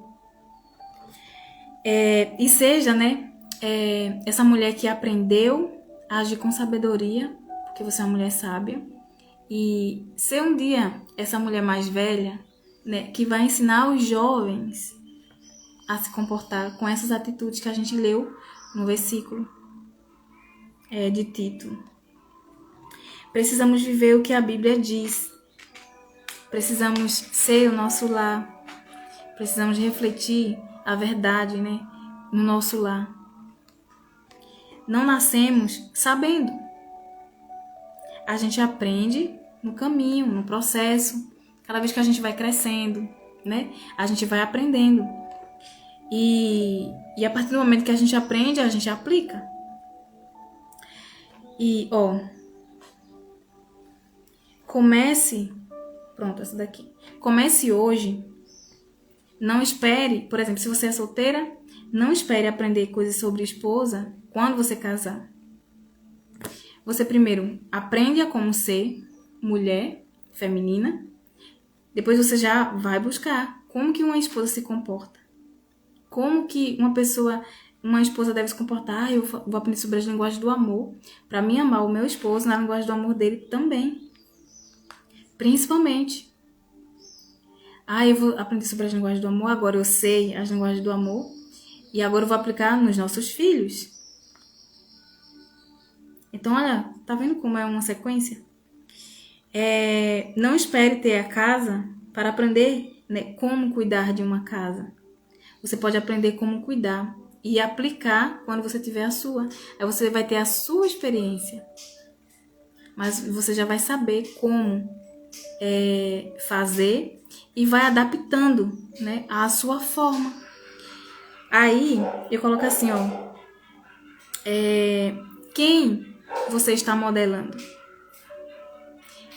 E seja, né, essa mulher que aprendeu a agir com sabedoria, porque você é uma mulher sábia, e ser um dia essa mulher mais velha, né, que vai ensinar os jovens a se comportar com essas atitudes que a gente leu no versículo de Tito. Precisamos viver o que a Bíblia diz. Precisamos ser o nosso lar. Precisamos refletir a verdade, né, no nosso lar. Não nascemos sabendo. A gente aprende no caminho, no processo. Cada vez que a gente vai crescendo, né, a gente vai aprendendo. E a partir do momento que a gente aprende, a gente aplica. E, pronto, essa daqui. Comece hoje. Não espere, por exemplo, se você é solteira, não espere aprender coisas sobre esposa quando você casar. Você primeiro aprende a como ser mulher feminina, depois você já vai buscar como que uma esposa se comporta. Como que uma esposa deve se comportar. Eu vou aprender sobre as linguagens do amor, para mim amar o meu esposo na linguagem do amor dele também. Principalmente. Eu vou aprender sobre as linguagens do amor, agora eu sei as linguagens do amor, e agora eu vou aplicar nos nossos filhos. Então, olha, tá vendo como é uma sequência? Não espere ter a casa para aprender, né, como cuidar de uma casa. Você pode aprender como cuidar e aplicar quando você tiver a sua. Aí você vai ter a sua experiência. Mas você já vai saber como fazer e vai adaptando, né, à sua forma. Aí eu coloco assim, quem você está modelando?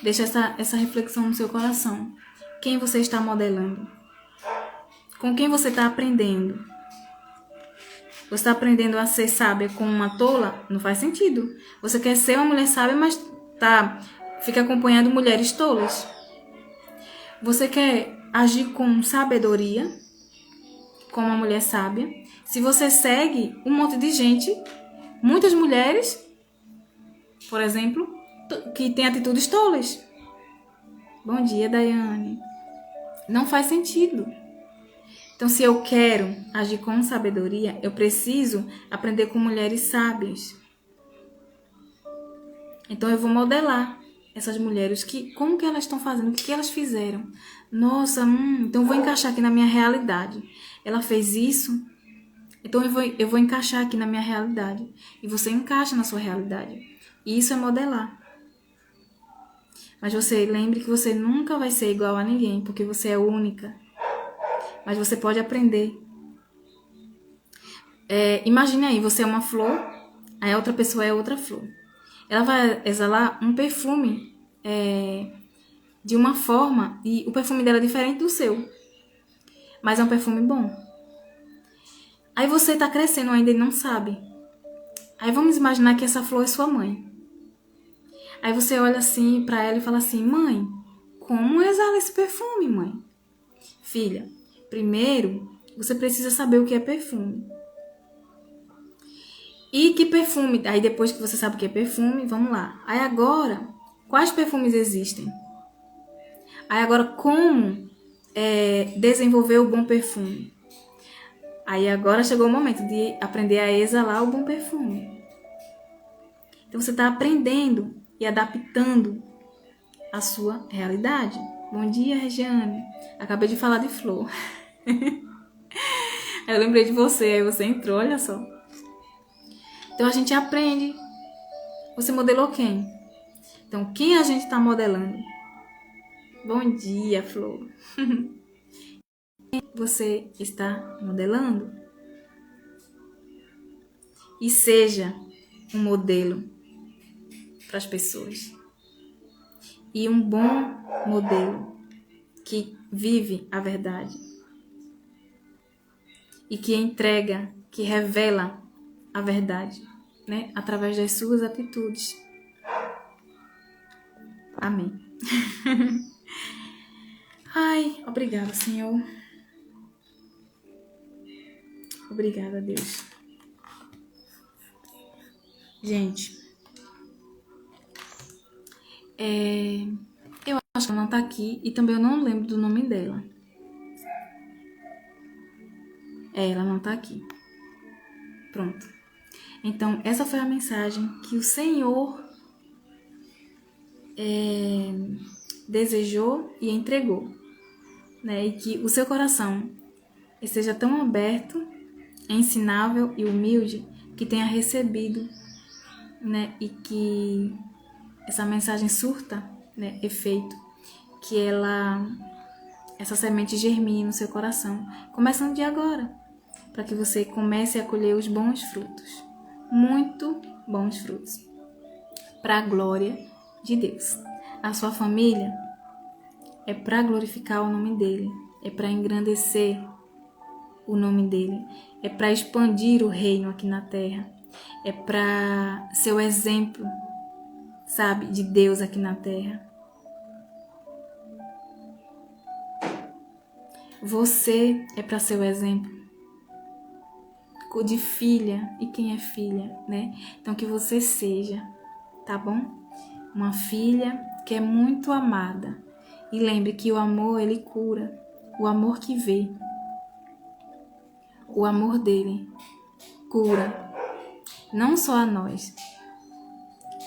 Deixa essa reflexão no seu coração. Quem você está modelando? Com quem você está aprendendo? Você está aprendendo a ser sábia com uma tola? Não faz sentido. Você quer ser uma mulher sábia, mas fica acompanhando mulheres tolas. Você quer agir com sabedoria, como uma mulher sábia. Se você segue um monte de gente, muitas mulheres, por exemplo, que têm atitudes tolas. Bom dia, Daiane. Não faz sentido. Então, se eu quero agir com sabedoria, eu preciso aprender com mulheres sábias. Então, eu vou modelar essas mulheres, como que elas estão fazendo, o que elas fizeram. Nossa, então eu vou encaixar aqui na minha realidade. Ela fez isso, então eu vou encaixar aqui na minha realidade. E você encaixa na sua realidade. E isso é modelar. Mas você lembre que você nunca vai ser igual a ninguém, porque você é única. Mas você pode aprender. Imagine aí, você é uma flor, aí a outra pessoa é outra flor. Ela vai exalar um perfume de uma forma, e o perfume dela é diferente do seu. Mas é um perfume bom. Aí você está crescendo ainda e não sabe. Aí vamos imaginar que essa flor é sua mãe. Aí você olha assim para ela e fala assim: mãe, como exala esse perfume, mãe? Filha, primeiro você precisa saber o que é perfume. E que perfume? Aí depois que você sabe o que é perfume, vamos lá. Aí agora, quais perfumes existem? Aí agora, como desenvolver o bom perfume? Aí agora chegou o momento de aprender a exalar o bom perfume. Então você está aprendendo e adaptando a sua realidade. Bom dia, Regiane. Acabei de falar de flor. Eu lembrei de você, aí você entrou, olha só. Então a gente aprende. Você modelou quem? Então quem a gente está modelando? Bom dia, Flor. Quem você está modelando? E seja um modelo para as pessoas. E um bom modelo que vive a verdade. E que entrega, que revela a verdade, né? Através das suas atitudes. Amém. Ai, obrigada, Senhor. Obrigada, Deus. Gente, eu acho que ela não tá aqui e também eu não lembro do nome dela. Ela não tá aqui. Pronto. Então, essa foi a mensagem que o Senhor desejou e entregou, né? E que o seu coração esteja tão aberto, ensinável e humilde que tenha recebido, né? E que essa mensagem surta, né, efeito, que essa semente germine no seu coração, começando de agora, para que você comece a colher os bons frutos, muito bons frutos, para a glória de Deus. A sua família é para glorificar o nome dele, é para engrandecer o nome dele, é para expandir o reino aqui na terra, é para ser o exemplo, sabe, de Deus aqui na terra. Você é para ser o exemplo de filha, e quem é filha, né? Então que você seja, tá bom? Uma filha que é muito amada. E lembre que o amor, ele cura. O amor que vê. O amor dele cura. Não só a nós,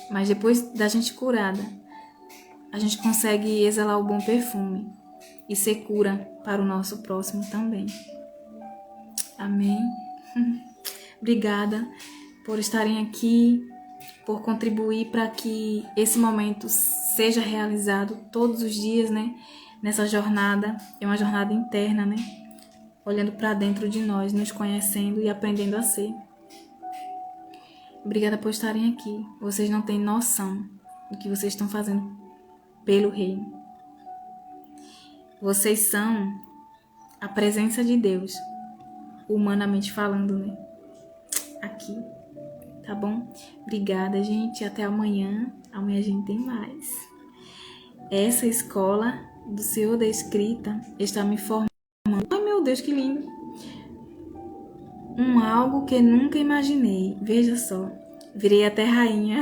mas depois da gente curada, a gente consegue exalar o bom perfume e ser cura para o nosso próximo também. Amém? Obrigada por estarem aqui, por contribuir para que esse momento seja realizado todos os dias, né? Nessa jornada, é uma jornada interna, né? Olhando para dentro de nós, nos conhecendo e aprendendo a ser. Obrigada por estarem aqui. Vocês não têm noção do que vocês estão fazendo pelo reino. Vocês são a presença de Deus, humanamente falando, né? Aqui, tá bom? Obrigada, gente. Até amanhã. Amanhã a gente tem mais. Essa escola do Senhor da Escrita está me formando. Ai, meu Deus, que lindo! Algo que nunca imaginei. Veja só. Virei até rainha.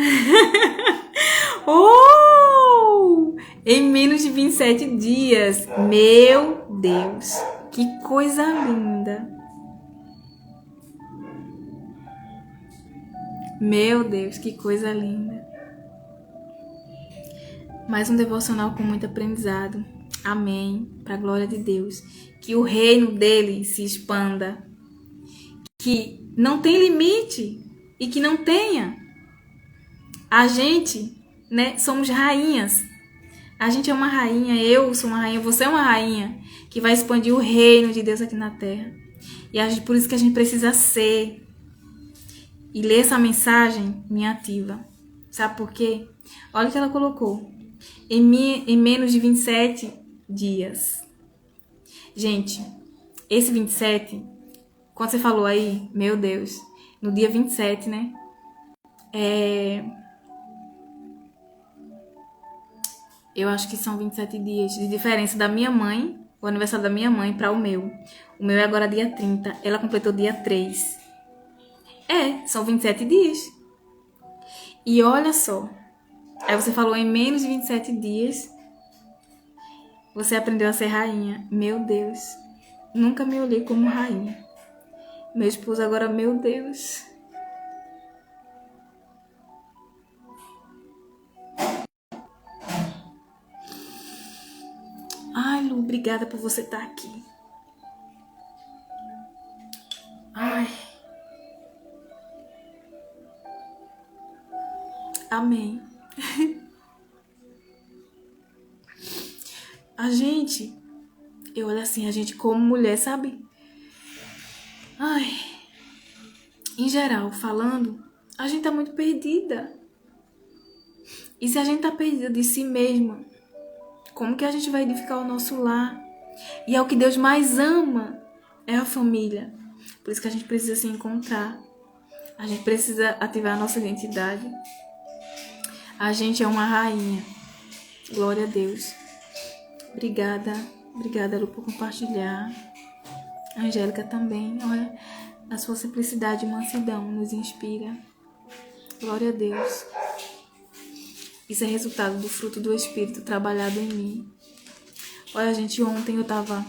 Oh! Em menos de 27 dias. Meu Deus! Que coisa linda! Meu Deus, que coisa linda. Mais um devocional com muito aprendizado. Amém. Para a glória de Deus. Que o reino dele se expanda. Que não tem limite e que não tenha. A gente, né, somos rainhas. A gente é uma rainha, eu sou uma rainha, você é uma rainha que vai expandir o reino de Deus aqui na terra. E por isso que a gente precisa ser. E ler essa mensagem me ativa. Sabe por quê? Olha o que ela colocou. Em menos de 27 dias. Gente, esse 27, quando você falou aí, meu Deus, no dia 27, né? Eu acho que são 27 dias de diferença da minha mãe, o aniversário da minha mãe, para o meu. O meu é agora dia 30, ela completou dia 3. São 27 dias. E olha só, aí você falou em menos de 27 dias, você aprendeu a ser rainha. Meu Deus, nunca me olhei como rainha. Meu esposo agora, meu Deus. Ai, Lu, obrigada por você estar aqui. Ai. Amém. A gente, eu olho assim, a gente como mulher, sabe? Ai, em geral, falando, a gente tá muito perdida. E se a gente tá perdida de si mesma, como que a gente vai edificar o nosso lar? E é o que Deus mais ama, é a família. Por isso que a gente precisa se encontrar. A gente precisa ativar a nossa identidade. A gente é uma rainha. Glória a Deus. Obrigada, Lu, por compartilhar. A Angélica também. Olha, a sua simplicidade e mansidão nos inspira. Glória a Deus. Isso é resultado do fruto do Espírito trabalhado em mim. Olha, gente, ontem eu tava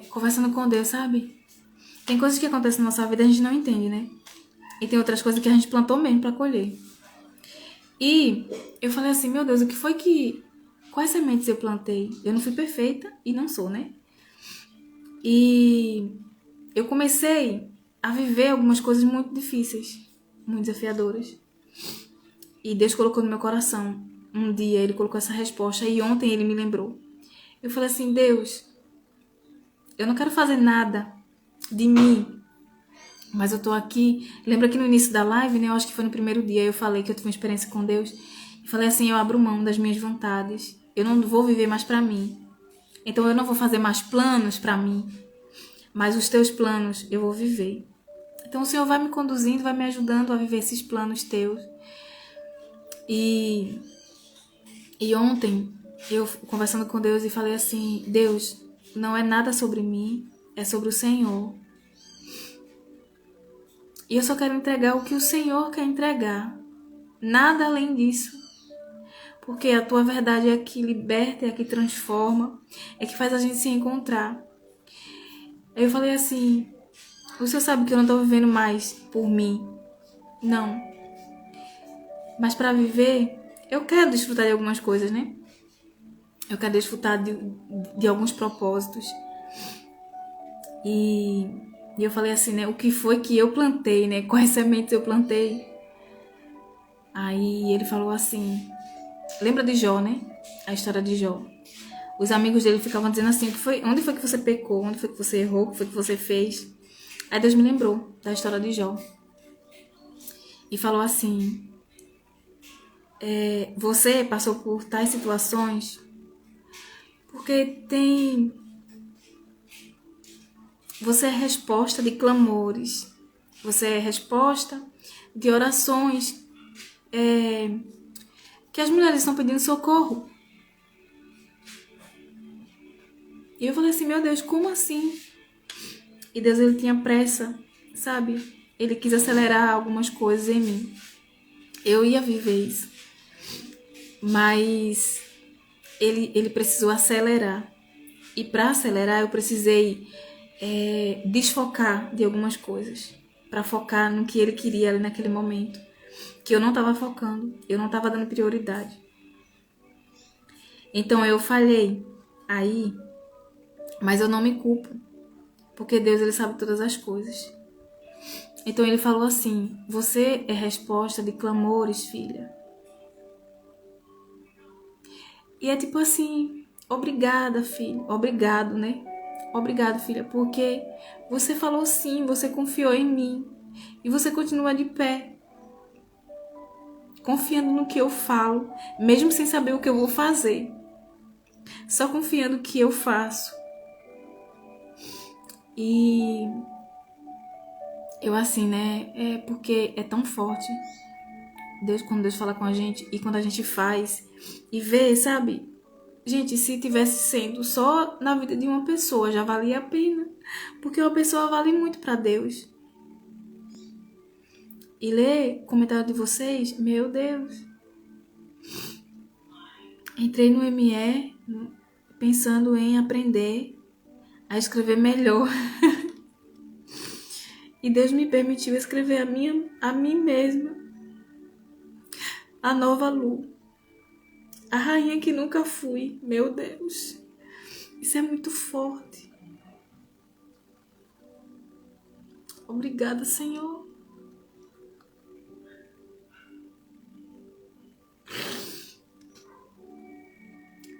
conversando com Deus, sabe? Tem coisas que acontecem na nossa vida e a gente não entende, né? E tem outras coisas que a gente plantou mesmo pra colher. E eu falei assim, meu Deus, o que foi que... Quais sementes eu plantei? Eu não fui perfeita e não sou, né? E eu comecei a viver algumas coisas muito difíceis, muito desafiadoras. E Deus colocou no meu coração. Um dia ele colocou essa resposta e ontem ele me lembrou. Eu falei assim, Deus, eu não quero fazer nada de mim, mas eu tô aqui. Lembra que no início da live, né? Eu acho que foi no primeiro dia, eu falei que eu tive uma experiência com Deus. E falei assim, eu abro mão das minhas vontades. Eu não vou viver mais pra mim. Então eu não vou fazer mais planos pra mim, mas os teus planos eu vou viver. Então o Senhor vai me conduzindo, vai me ajudando a viver esses planos teus. E ontem eu conversando com Deus e falei assim, Deus, não é nada sobre mim, é sobre o Senhor. E eu só quero entregar o que o Senhor quer entregar. Nada além disso. Porque a tua verdade é que liberta, é que transforma, é que faz a gente se encontrar. Aí eu falei assim, o Senhor sabe que eu não tô vivendo mais por mim. Não. Mas para viver, eu quero desfrutar de algumas coisas, né? Eu quero desfrutar de alguns propósitos. E eu falei assim, né? O que foi que eu plantei, né? Quais sementes eu plantei? Aí ele falou assim, lembra de Jó, né? A história de Jó. Os amigos dele ficavam dizendo assim, onde foi que você pecou? Onde foi que você errou? O que foi que você fez? Aí Deus me lembrou da história de Jó. E falou assim, você passou por tais situações porque você é resposta de clamores. Você é resposta de orações que as mulheres estão pedindo socorro. E eu falei assim, meu Deus, como assim? E Deus, ele tinha pressa, sabe? Ele quis acelerar algumas coisas em mim. Eu ia viver isso. Mas ele precisou acelerar. E para acelerar, eu precisei desfocar de algumas coisas. Para focar no que ele queria ali naquele momento. Que eu não estava focando. Eu não estava dando prioridade. Então eu falhei aí, mas eu não me culpo. Porque Deus, ele sabe todas as coisas. Então ele falou assim, você é resposta de clamores, filha. E é tipo assim, obrigada, filho. Obrigado, né? Obrigado, filha, porque você falou sim, você confiou em mim. E você continua de pé. Confiando no que eu falo, mesmo sem saber o que eu vou fazer. Só confiando no que eu faço. E eu assim, né? É porque é tão forte. Quando Deus fala com a gente e quando a gente faz e vê, sabe? Gente, se tivesse sendo só na vida de uma pessoa, já valia a pena. Porque uma pessoa vale muito para Deus. E ler o comentário de vocês, meu Deus. Entrei no ME pensando em aprender a escrever melhor. E Deus me permitiu escrever a mim mesma. A nova Lu. A rainha que nunca fui. Meu Deus. Isso é muito forte. Obrigada, Senhor.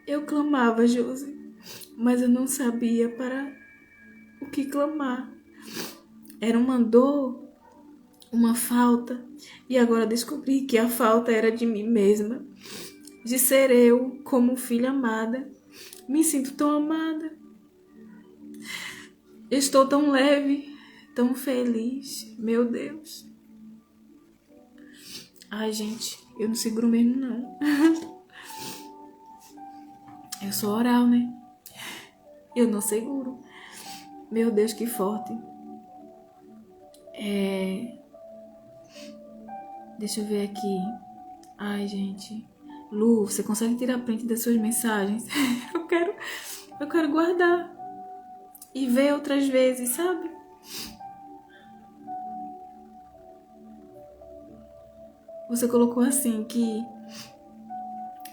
Eu clamava, Josi, mas eu não sabia para o que clamar. Era uma dor, uma falta, e agora descobri que a falta era de mim mesma, de ser eu como filha amada. Me sinto tão amada. Estou tão leve, tão feliz, meu Deus. Ai, gente, eu não seguro mesmo, não. Eu sou oral, né? Eu não seguro. Meu Deus, que forte. Deixa eu ver aqui. Ai, gente. Lu, você consegue tirar print das suas mensagens? Eu quero guardar. E ver outras vezes, sabe? Você colocou assim que...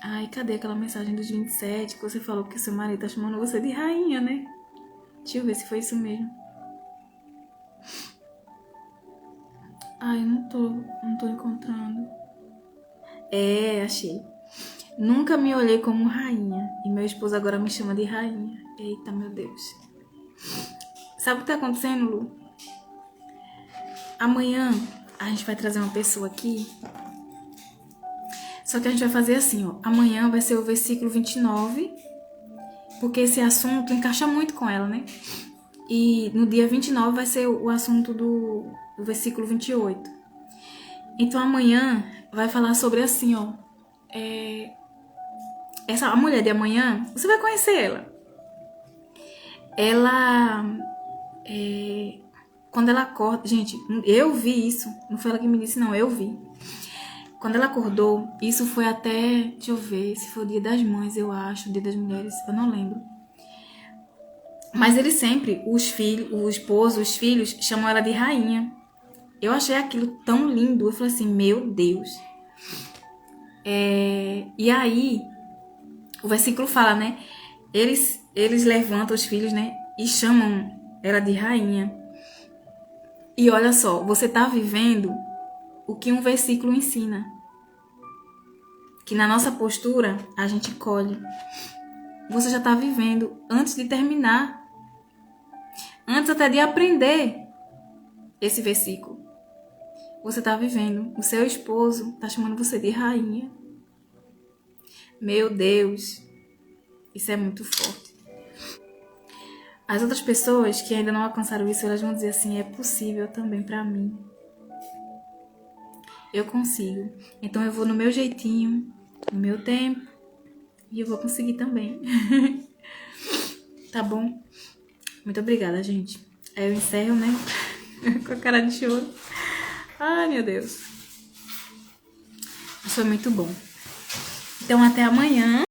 Ai, cadê aquela mensagem dos 27 que você falou que seu marido tá chamando você de rainha, né? Deixa eu ver se foi isso mesmo. Ai, eu não tô encontrando. É, achei. Nunca me olhei como rainha. E meu esposo agora me chama de rainha. Eita, meu Deus. Sabe o que tá acontecendo, Lu? Amanhã a gente vai trazer uma pessoa aqui. Só que a gente vai fazer assim, ó. Amanhã vai ser o versículo 29. Porque esse assunto encaixa muito com ela, né? E no dia 29 vai ser o assunto do versículo 28. Então amanhã vai falar sobre assim, ó. A mulher de amanhã, você vai conhecer ela. Ela... quando ela acorda... Gente, eu vi isso. Não foi ela que me disse, não. Eu vi. Quando ela acordou, isso foi até... Deixa eu ver, se foi o dia das mães, eu acho. O dia das mulheres, eu não lembro. Mas eles sempre, os filhos, o esposo, os filhos, chamam ela de rainha. Eu achei aquilo tão lindo. Eu falei assim, meu Deus. E aí, o versículo fala, né? Eles levantam os filhos, né? E chamam ela de rainha. E olha só, você tá vivendo o que um versículo ensina. Que na nossa postura, a gente colhe. Você já tá vivendo antes de terminar. Antes até de aprender esse versículo. Você tá vivendo. O seu esposo tá chamando você de rainha. Meu Deus. Isso é muito forte. As outras pessoas que ainda não alcançaram isso, elas vão dizer assim, é possível também pra mim. Eu consigo. Então eu vou no meu jeitinho, no meu tempo, e eu vou conseguir também. Tá bom? Muito obrigada, gente. Aí eu encerro, né? Com a cara de choro. Ai, meu Deus. Isso foi muito bom. Então até amanhã.